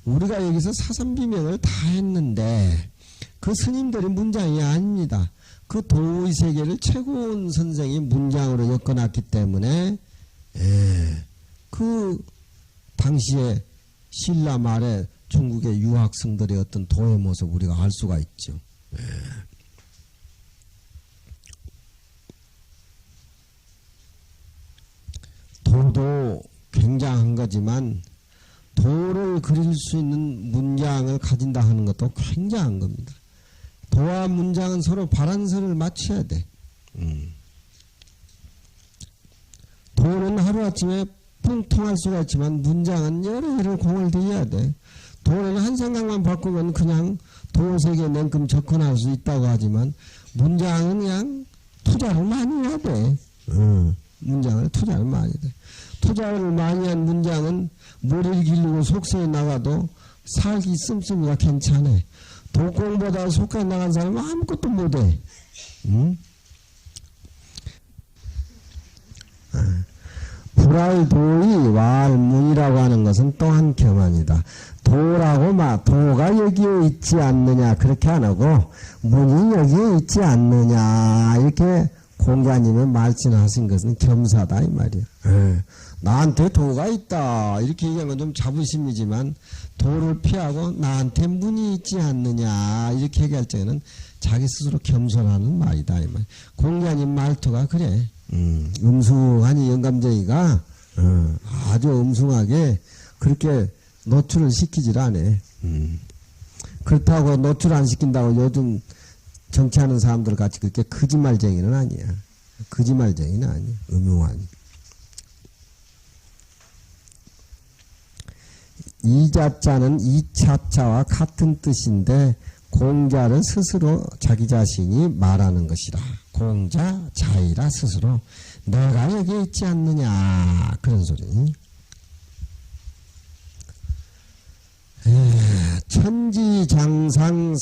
우리가 여기서 사선비명을 다 했는데 그 스님들이 문장이 아닙니다. 그 도의 세계를 최고원 선생이 문장으로 엮어놨기 때문에 그 당시에 신라 말에 중국의 유학생들의 어떤 도의 모습 우리가 알 수가 있죠. 도도 굉장한 거지만 도를 그릴 수 있는 문장을 가진다 하는 것도 굉장한 겁니다. 도와 문장은 서로 바란서를 맞춰야 돼. 도는 하루아침에 뿡 통할 수가 있지만 문장은 여러 해를 공을 들여야 돼. 도는 한 생각만 바꾸면 그냥 도색에 냉큼 접근할 수 있다고 하지만 문장은 그냥 투자를 많이 해야 돼. 문장을 투자를 많이 돼. 투자를 많이 한 문장은 머리를 기르고 속세에 나가도 살기 씀씀이가 괜찮아. 도공보다 속에 나간 사람은 아무것도 못해. 불알도의 왈문이라고 하는 것은 또한 겸한이다. 도가 여기에 있지 않느냐 그렇게 안 하고 문이 여기에 있지 않느냐 이렇게 공자님의 말씀하신 것은 겸사다 이 말이야. 나한테 도가 있다 이렇게 얘기하면 좀 자부심이지만 도를 피하고 나한테 문이 있지 않느냐 이렇게 얘기할 적에는 자기 스스로 겸손하는 말이다 이 말. 공자님 말투가 그래. 음숭하니 영감쟁이가 아주 음숭하게 그렇게 노출을 시키질 않아. 그렇다고 노출 안 시킨다고 요즘 정치하는 사람들 같이 그렇게 거짓말쟁이는 아니야. 거짓말쟁이는 아니야. 음흉하니. 이자자는 이차자와 같은 뜻인데 공자는 스스로 자기 자신이 말하는 것이라. 공자 자이라 스스로 내가 여기 있지 않느냐 그런 소리. 천지장상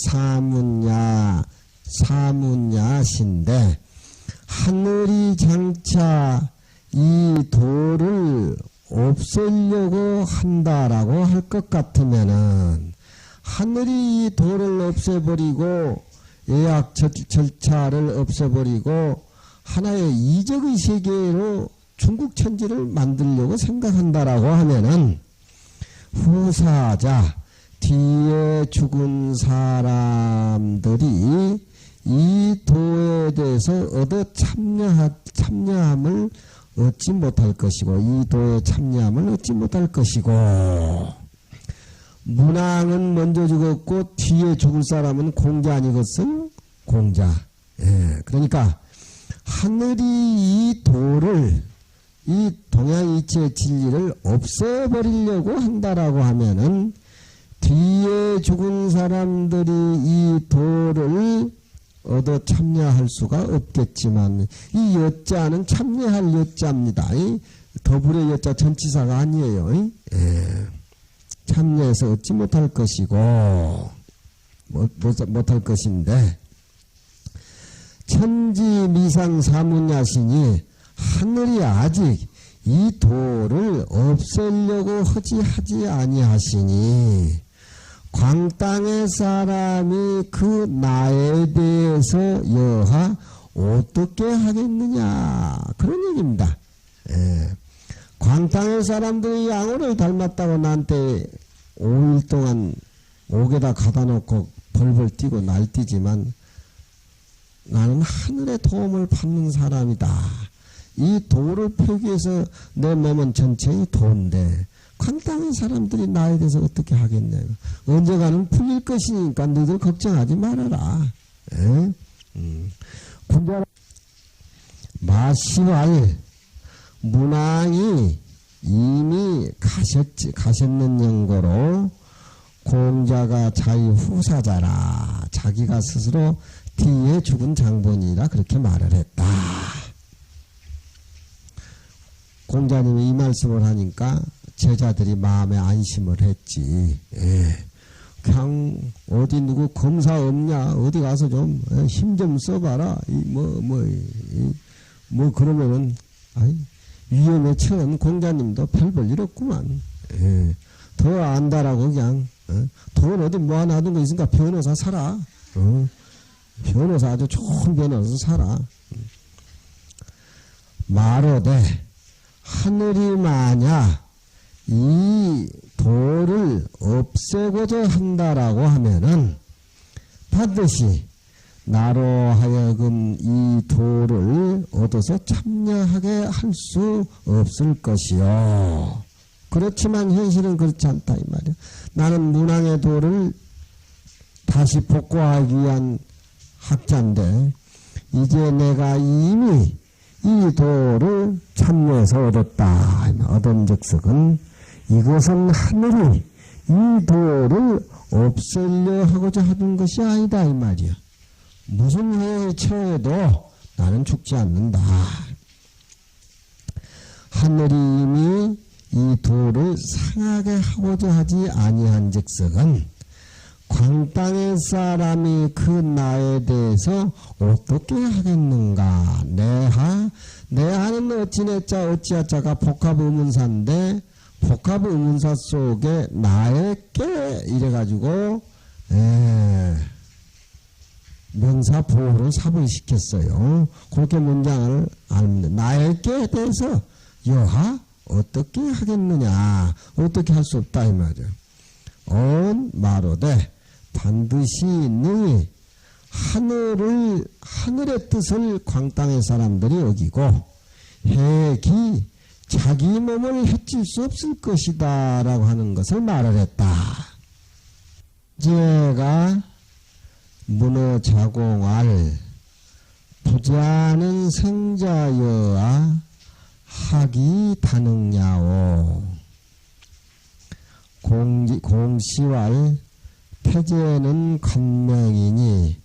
사문야신데 하늘이 장차 이 도를 없애려고 한다라고 할 것 같으면은 하늘이 이 도를 없애버리고 예약 절차를 없애버리고 하나의 이적의 세계로 중국 천지를 만들려고 생각한다라고 하면은 후사자 뒤에 죽은 사람들이 이 도에 대해서 얻어 참여함을 얻지 못할 것이고 이 도에 참여함을 얻지 못할 것이고 문왕은 먼저 죽었고 뒤에 죽을 사람은 공자 아니겠어요? 공자. 예, 그러니까 하늘이 이 도를 이 동양이치의 진리를 없애버리려고 한다라고 하면은 뒤에 죽은 사람들이 이 도를 얻어 참여할 수가 없겠지만 이 여자는 참여할 여자입니다. 더불의 여자 전치사가 아니에요. 예. 참여해서 얻지 못할 것이고 못할 것인데 천지미상 사문야신이 하늘이 아직 이 도를 없애려고 하지 아니하시니 광땅의 사람이 그 나에 대해서 여하 어떻게 하겠느냐 그런 얘기입니다. 예. 광땅의 사람들이 양호를 닮았다고 나한테 5일 동안 옥에다 가다 놓고 벌벌 뛰고 날뛰지만 나는 하늘의 도움을 받는 사람이다. 이 도를 펴기 위해서 내 몸은 전체의 도인데 광땅의 사람들이 나에 대해서 어떻게 하겠냐고. 언젠가는 풀릴 것이니까 너희들 걱정하지 말아라. 마시왈 문왕이 이미 가셨는 연고로 공자가 자기 후사자라 자기가 스스로 뒤에 죽은 장본이라 그렇게 말을 했다. 공자님이 이 말씀을 하니까 제자들이 마음에 안심을 했지. 예. 그냥 어디 누구 검사 없냐 어디 가서 좀 힘 좀 써봐라 뭐 그러면은 위험에 처한 공자님도 별 볼 일 없구만. 예. 더 안다라고 그냥 돈 어디 모아놔둔 거 있으니까 변호사 사라. 변호사 아주 좋은 변호사 사라. 마로되 하늘이 만약 이 도를 없애고자 한다라고 하면은 반드시 나로 하여금 이 도를 얻어서 참여하게 할 수 없을 것이요. 그렇지만 현실은 그렇지 않다 이 말이야. 나는 문왕의 도를 다시 복구하기 위한 학자인데 이제 내가 이미 이 도를 참여해서 얻었다. 얻은 즉석은 이것은 하늘이 이 도를 없애려 하고자 하는 것이 아니다 이 말이야. 무슨 해에 처해도 나는 죽지 않는다. 하늘이 이미 이 도를 상하게 하고자 하지 아니한 즉석은 광땅의 사람이 그 나에 대해서 어떻게 하겠는가. 내하는 어찌내자 어찌하자가 복합의문사인데 복합의문사 속에 나에게 이래가지고 명사 보호를 삽입시켰어요. 그렇게 문장을 알면 나에게 대해서 여하 어떻게 하겠느냐. 어떻게 할 수 없다 이 말이야. 마로되 반드시 능히 하늘의 뜻을 광땅의 사람들이 어기고 핵이 자기 몸을 해칠 수 없을 것이다 라고 하는 것을 말을 했다. 제가 문어자공할 부자는 성자여아 학이 다능야오 공시왈 태제는 간명이니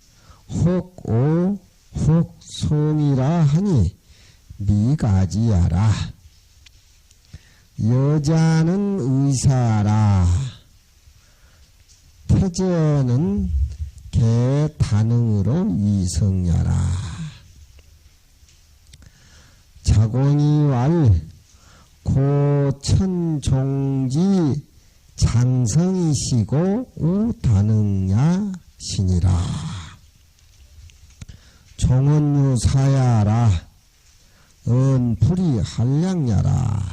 혹오 혹송이라 하니 미가지야라. 여자는 의사라. 태제는 개단응으로 이성야라. 자공이왈 고천종지 장성이시고 우단응야 신이라. 종언유 사야라. 은불이 한량야라.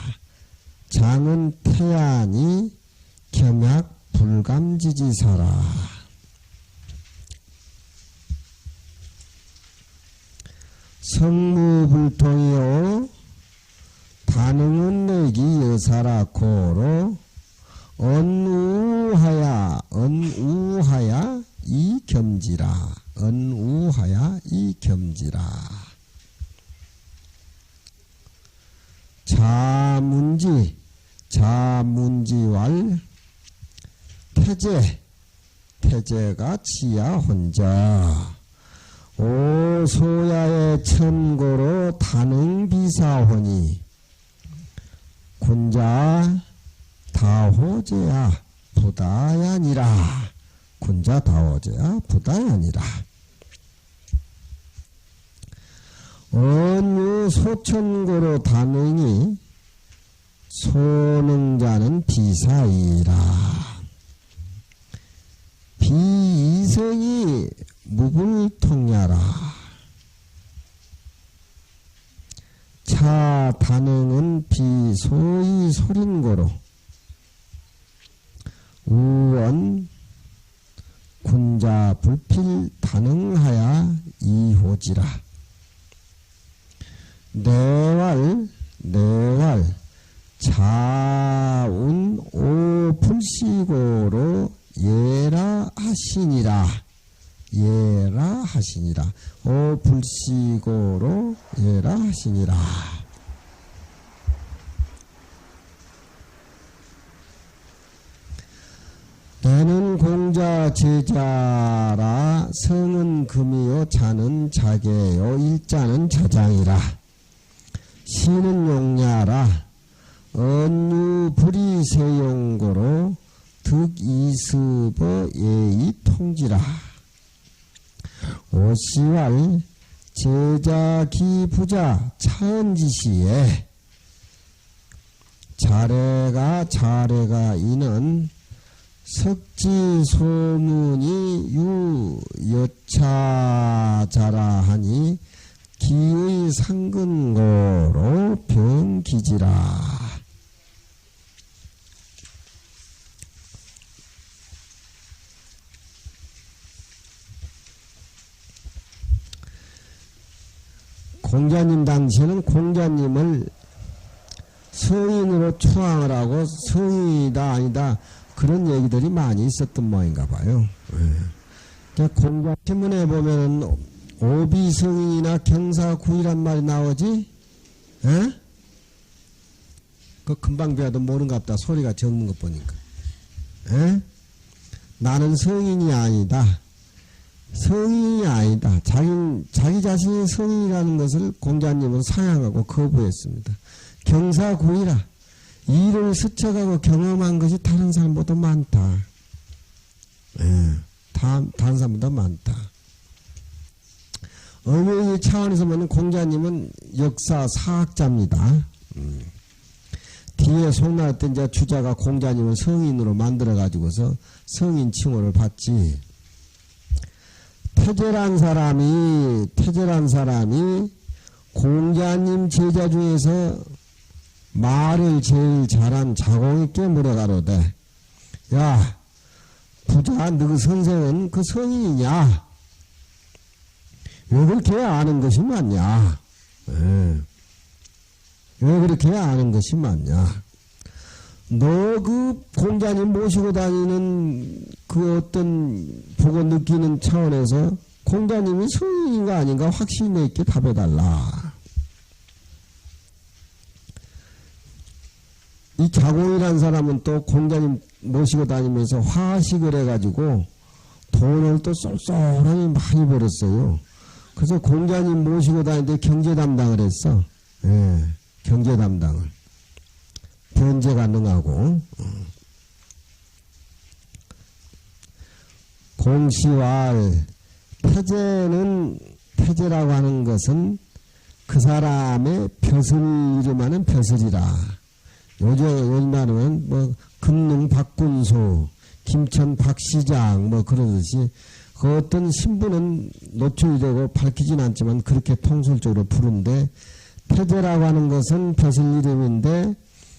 장은 태안이 겸약 불감지지사라. 성무불통이요 단응은 내기 여사라 고로 언우하야 이 겸지라. 언우하야 이 겸지라. 자문지왈 태제가 지야 혼자 오소야의 천고로 단응비사호니 군자 다호제야 부다야니라. 군자 다호제야 부다야니라. 언유 소천고로 단응이 소능자는 비사이라. 비이성이 무불통야라. 차 단응은 비소이 소린고로 우원 군자 불필 단응하야 이호지라. 내왈 자운 오불시고로 예라 하시니라. 오불시고로 예라 하시니라. 내는 공자 제자라. 성은 금이요 자는 자계요 일자는 자장이라. 시는 용야라. 언유 불이세용고로 득이습어 예의 통지라. 오시왈 제자 기부자 차은지시에 자래가 이는 석지소문이 유여차자라 하니 기의 상근고로 병기지라. 공자님 당시에는 공자님을 성인으로 초항을 하고 성인이다 아니다 그런 얘기들이 많이 있었던 모양인가 봐요. 공자 신문에 보면은 오비성인이나 경사구이란 말이 나오지? 에? 그 금방 배워도 모른갑다. 소리가 적는 것 보니까. 에? 나는 성인이 아니다. 성인이 아니다. 자기 자신이 성인이라는 것을 공자님은 사양하고 거부했습니다. 경사구이라. 일을 스쳐가고 경험한 것이 다른 사람보다 많다. 다른 사람보다 많다. 의미의 차원에서 보면 공자님은 역사 사학자입니다. 뒤에 송나라 이제 주자가 공자님을 성인으로 만들어가지고서 성인 칭호를 받지. 태제란 사람이 공자님 제자 중에서 말을 제일 잘한 자공이께 물어가로되, 야, 부자, 너 선생은 그 성인이냐? 왜 그렇게 아는 것이 많냐? 왜 그렇게 아는 것이 많냐? 너 그 공자님 모시고 다니는 그 어떤 보고 느끼는 차원에서 공자님이 성인인가 아닌가 확신이 있게 답해달라. 이 자공이라는 사람은 또 공자님 모시고 다니면서 화식을 해가지고 돈을 또 쏠쏠하게 많이 벌었어요. 그래서 공자님 모시고 다니는데 경제 담당을 했어. 예, 경제 담당을. 변제가 능하고. 공시왈 태제라고 하는 것은 그 사람의 벼슬 이름하는 벼슬이라. 요즘 말하면 뭐 금능 박군소, 김천 박시장 뭐 그러듯이 그 어떤 신분은 노출이 되고 밝히진 않지만 그렇게 통설적으로 부른데, 태제라고 하는 것은 벼슬 이름인데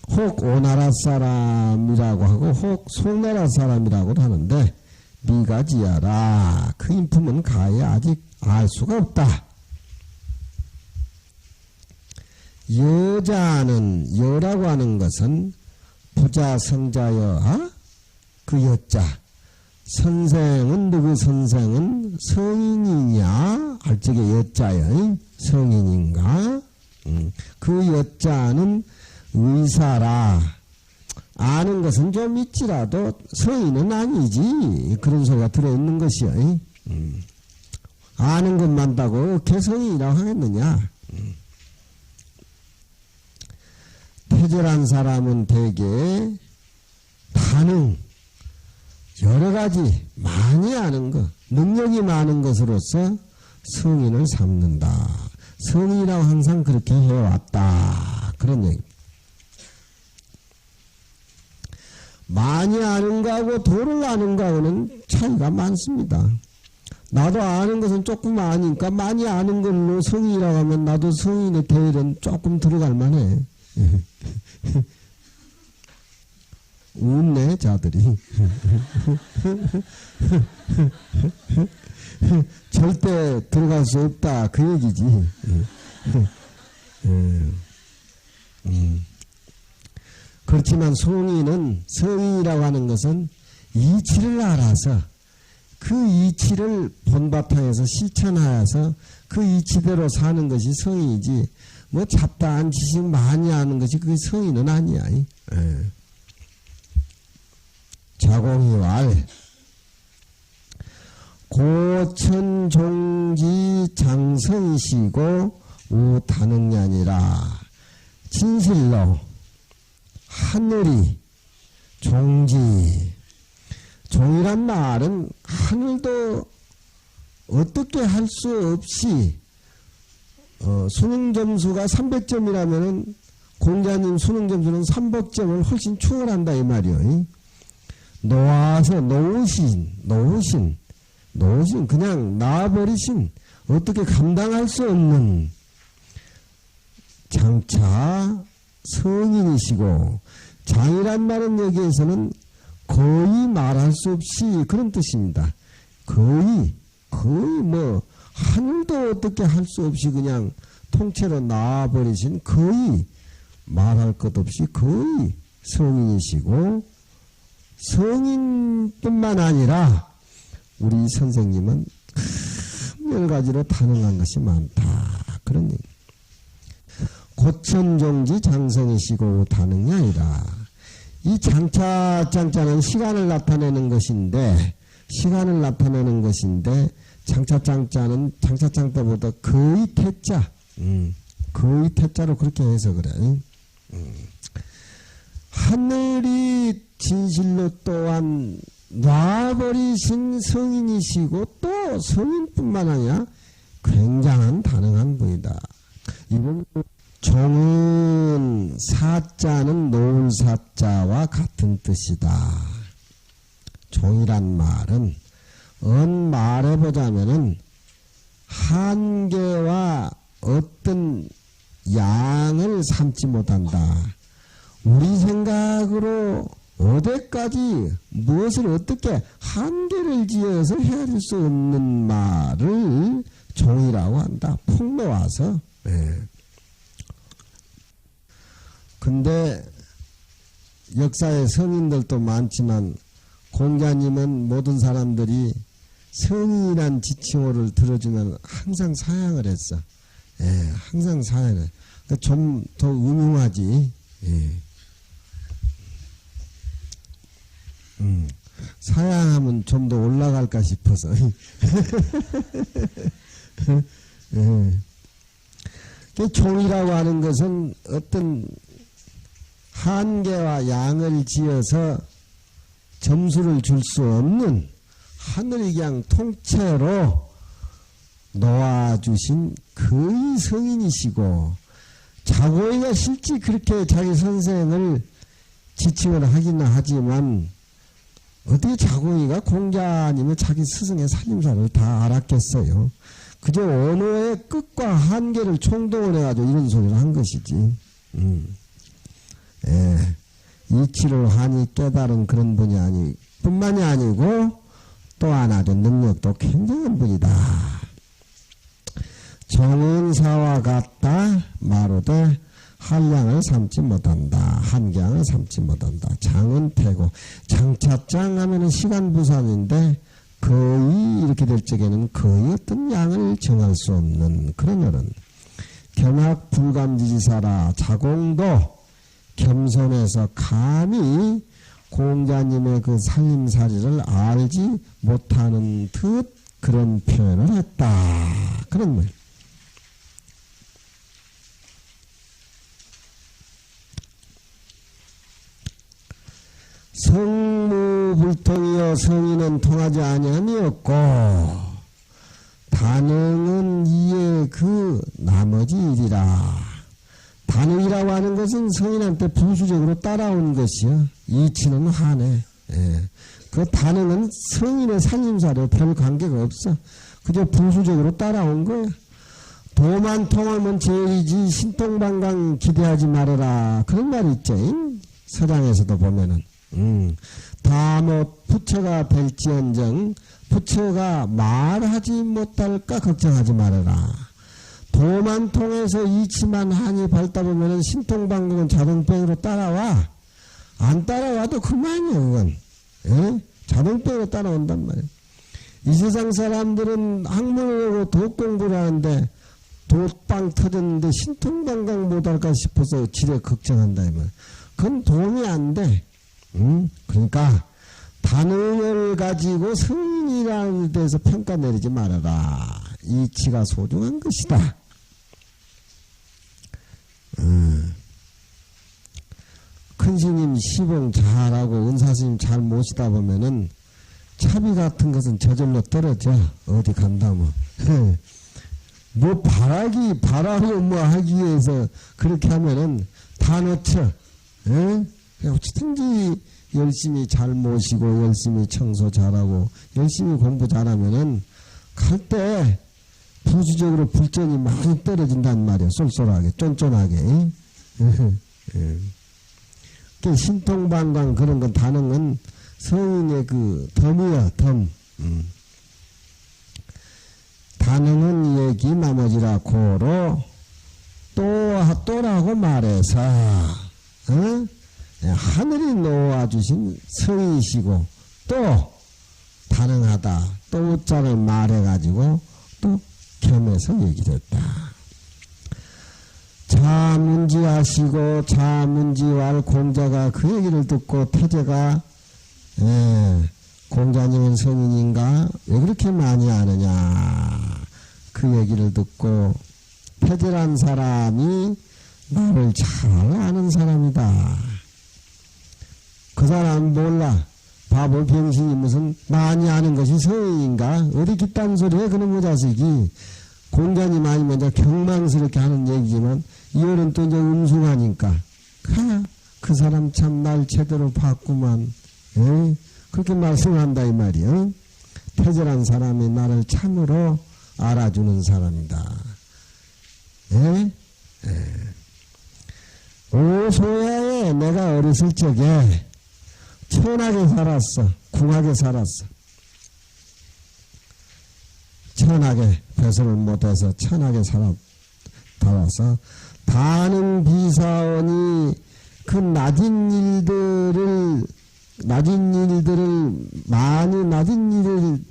혹 오나라 사람이라고 하고 혹 송나라 사람이라고도 하는데, 미가지야라. 그 인품은 가히 아직 알 수가 없다. 여자는, 여라고 하는 것은 부자 성자여, 그 여자. 선생은, 누구 선생은 성인이냐 할 적에 여자여, 성인인가? 그 여자는 의사라. 아는 것은 좀 있지라도 성인은 아니지. 그런 소리가 들어있는 것이요. 아는 것만 다고 개성인이라고 하겠느냐. 태제란 사람은 대개 다능, 여러 가지 많이 아는 것, 능력이 많은 것으로서 성인을 삼는다. 성인이라고 항상 그렇게 해왔다. 그런 얘기. 많이 아는 거하고 도를 아는 거하고는 차이가 많습니다. 나도 아는 것은 조금 아니까 많이 아는 걸로 성인이라고 하면 나도 성인의 대열은 조금 들어갈 만해. 웃네 자들이. 절대 들어갈 수 없다 그 얘기지. 그렇지만 성인이라고 하는 것은 이치를 알아서 그 이치를 본바탕에서 실천하여서 그 이치대로 사는 것이 성인이지, 뭐 잡다한 지식 많이 아는 것이 그게 성인은 아니야. 자공이왈 고천종지 장성이시고 우다능냐니라. 진실로 하늘이 종지, 종이란 말은 하늘도 어떻게 할 수 없이 수능 점수가 300점이라면은 공자님 수능 점수는 300점을 훨씬 추월한다 이 말이요. 놓아서 놓으신 그냥 놔버리신, 어떻게 감당할 수 없는 장차 성인이시고, 장이란 말은 여기에서는 거의 말할 수 없이 그런 뜻입니다. 거의 뭐 하늘도 어떻게 할 수 없이 그냥 통째로 놔버리신, 거의 말할 것 없이 거의 성인이시고, 성인뿐만 아니라 우리 선생님은 여러 가지로 다능한 것이 많다. 그런 얘기. 고천종지 장성이시고 다능이 아니라, 이 장차장자는 시간을 나타내는 것인데, 장차장자는 장차장자보다 거의 태자, 거의 태자로 그렇게 해서 그래. 하늘이 진실로 또한 놔버리신 성인이시고, 또 성인뿐만 아니라 굉장한 다능한 분이다. 이건 종은 사자는 놓을 사자와 같은 뜻이다. 종이란 말은 말해보자면은 한계와 어떤 양을 삼지 못한다. 우리 생각으로 어디까지 무엇을 어떻게 한계를 지어서 헤아릴 수 없는 말을 종이라고 한다. 폭 놓아서. 근데 역사에 성인들도 많지만 공자님은 모든 사람들이 성인이란 지칭어를 들어주면 항상 사양을 했어. 예, 항상 사양을 해. 그러니까 좀 더 음흉하지. 예. 사양하면 좀 더 올라갈까 싶어서. 예. 종이라고 하는 것은 어떤 한계와 양을 지어서 점수를 줄 수 없는 하늘이 그냥 통째로 놓아주신 거의 성인이시고, 자고이가 실제 그렇게 자기 선생을 지칭을 하기는 하지만 어떻게 자고이가 공자님의 자기 스승의 살림살을 다 알았겠어요. 그저 언어의 끝과 한계를 총동원 해가지고 이런 소리를 한 것이지. 예. 이치를 환히 깨달은 그런 분이 뿐만이 아니고 또 하나도 능력도 굉장한 분이다. 정은사와 같다 마로되 한량을 삼지 못한다. 한량을 삼지 못한다. 장은 태고, 장차장 하면은 시간부산인데 거의 이렇게 될 적에는 거의 어떤 양을 정할 수 없는 그런 어른. 견학 불감지지사라. 자공도 겸손해서 감히 공자님의 그 살림살이를 알지 못하는 듯 그런 표현을 했다. 그런 말. 성무불통이여 성인은 통하지 아니함이었고 단응은 이에 그 나머지 일이라. 단응이라고 하는 것은 성인한테 부수적으로 따라온 것이요. 이치는 한해. 예. 그 단응은 성인의 살림살이와 별 관계가 없어. 그저 부수적으로 따라온 거야. 도만 통하면 제일이지 신통방광 기대하지 말아라. 그런 말이 있죠. 서당에서도 보면은. 다 뭐 부처가 될지언정 부처가 말하지 못할까 걱정하지 말아라. 도만 통해서 이치만 한이 밝다 보면은 신통방광은 자동병으로 따라와. 안 따라와도 그만이야 그건. 예? 자동병으로 따라온단 말이야. 이 세상 사람들은 학문을 하고 도공부를 하는데 도빵 터졌는데 신통방광 못할까 싶어서 지레 걱정한다 이 말. 그건 도움이 안 돼. 그러니까 단응을 가지고 성인이라는 데서 평가 내리지 말아라. 이치가 소중한 것이다. 큰 스님 시봉 잘하고 은사스님 잘 모시다 보면은 차비 같은 것은 저절로 떨어져. 어디 간다면. 뭐 바라고 뭐 하기 위해서 그렇게 하면은 다 놓쳐. 어찌든지 열심히 잘 모시고 열심히 청소 잘하고 열심히 공부 잘하면은 갈 때 부수적으로 불전이 많이 떨어진단 말이야. 쏠쏠하게 쫀쫀하게. 신통방광 그런 건 단응은 성인의 그 덤이야 덤. 단응은 얘기 나머지라 고로 또라고 말해서 하늘이 놓아주신 성이시고 또 단응하다 또 자를 말해가지고 또 겸해서 얘기를 했다. 자문지하시고 자문지할 공자가 그 얘기를 듣고 태제가 공자님은 성인인가 왜 그렇게 많이 아느냐 그 얘기를 듣고 태제란 사람이 나를 잘 아는 사람이다. 그 사람은 몰라. 바보 병신이 무슨 많이 아는 것이 성인인가? 어디 깃딴 소리 해 그놈의 자식이. 공자님 아니면 이제 경망스럽게 하는 얘기지만 이어는 또 이제 음흉하니까 그 사람 참 날 제대로 봤구만. 그렇게 말씀한다 이 말이야. 태제란 사람이 나를 참으로 알아주는 사람이다. 오소야에 내가 어렸을 적에 천하게 살았어. 궁하게 살았어. 천하게 배설을 못해서 천하게 살았어. 다는 비사원이 그 낮은 일들을 많이 낮은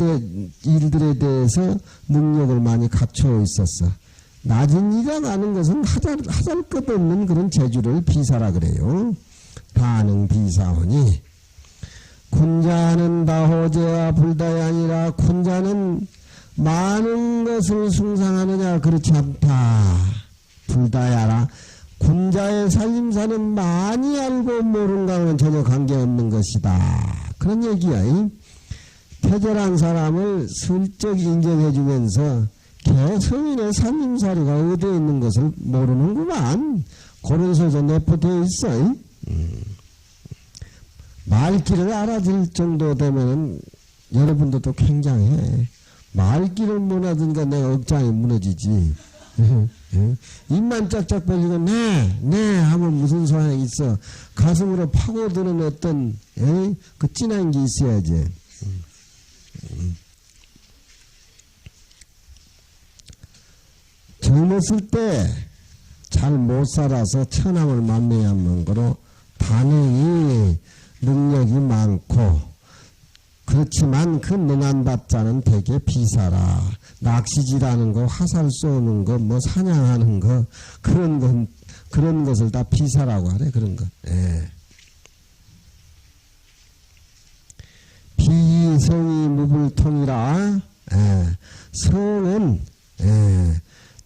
일들에 대해서 능력을 많이 갖추어 있었어. 낮은 일이라고 하는 것은 하잘 것 없는 그런 재주를 비사라 그래요. 다능 비사오니 군자는 다호제와 불다야 아니라 군자는 많은 것을 숭상하느냐 그렇지 않다. 불다야라. 군자의 살림사는 많이 알고 모르는 거는 전혀 관계없는 것이다. 그런 얘기야. 태절한 사람을 슬쩍 인정해주면서 개성인의 살림살이가 어디에 있는 것을 모르는구만. 그런 소리가 내포되어 있어. 말귀를 알아들 정도 되면 여러분들도 굉장해. 말귀를 못 하든가 내가 억장이 무너지지. 입만 짝짝 벌리고 네 하면 무슨 소용이 있어. 가슴으로 파고드는 어떤 그 진한 게 있어야지. 젊었을 때 잘 못 살아서 천함을 만매한 거로 다능히 능력이 많고, 그렇지만 그 능한 답자는 되게 비사라. 낚시질하는 거, 화살 쏘는 거, 뭐 사냥하는 거, 그런 것을 다 비사라고 하래. 그런 것. 비성이 무불통이라. 성은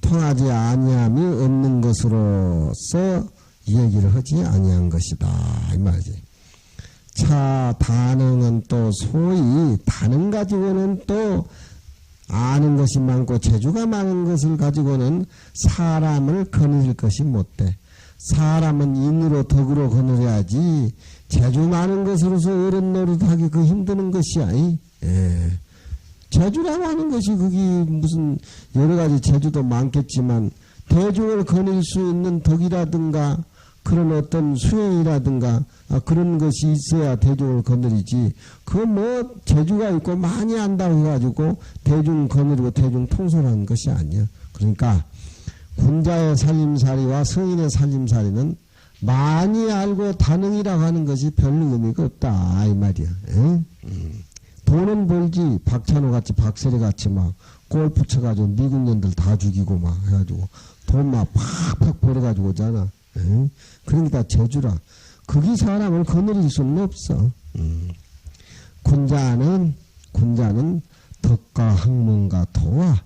통하지 아니함이 없는 것으로서 얘기를 하지 아니한 것이다 이 말이지. 차 다능은 또 소위 다능 가지고는 또 아는 것이 많고 재주가 많은 것을 가지고는 사람을 거느릴 것이 못돼. 사람은 인으로 덕으로 거느려야지 재주 많은 것으로서 어른 노릇하기 그 힘드는 것이야. 재주라고 하는 것이 그게 무슨 여러 가지 재주도 많겠지만 대중을 거닐 수 있는 덕이라든가 그런 어떤 수행이라든가 그런 것이 있어야 대중을 거느리지. 그 뭐 재주가 있고 많이 안다고 해가지고 대중 거느리고 대중 통솔하는 것이 아니야. 그러니까 군자의 살림살이와 성인의 살림살이는 많이 알고 다능이라고 하는 것이 별로 의미가 없다 이 말이야. 돈은 벌지. 박찬호 같이 박세리 같이 막 골프 쳐가지고 미국 년들 다 죽이고 막 해가지고 돈 막 팍팍 벌어가지고 오잖아. 그러니까 재주라. 그게 사람을 거느릴 수는 없어. 군자는 덕과 학문과 도와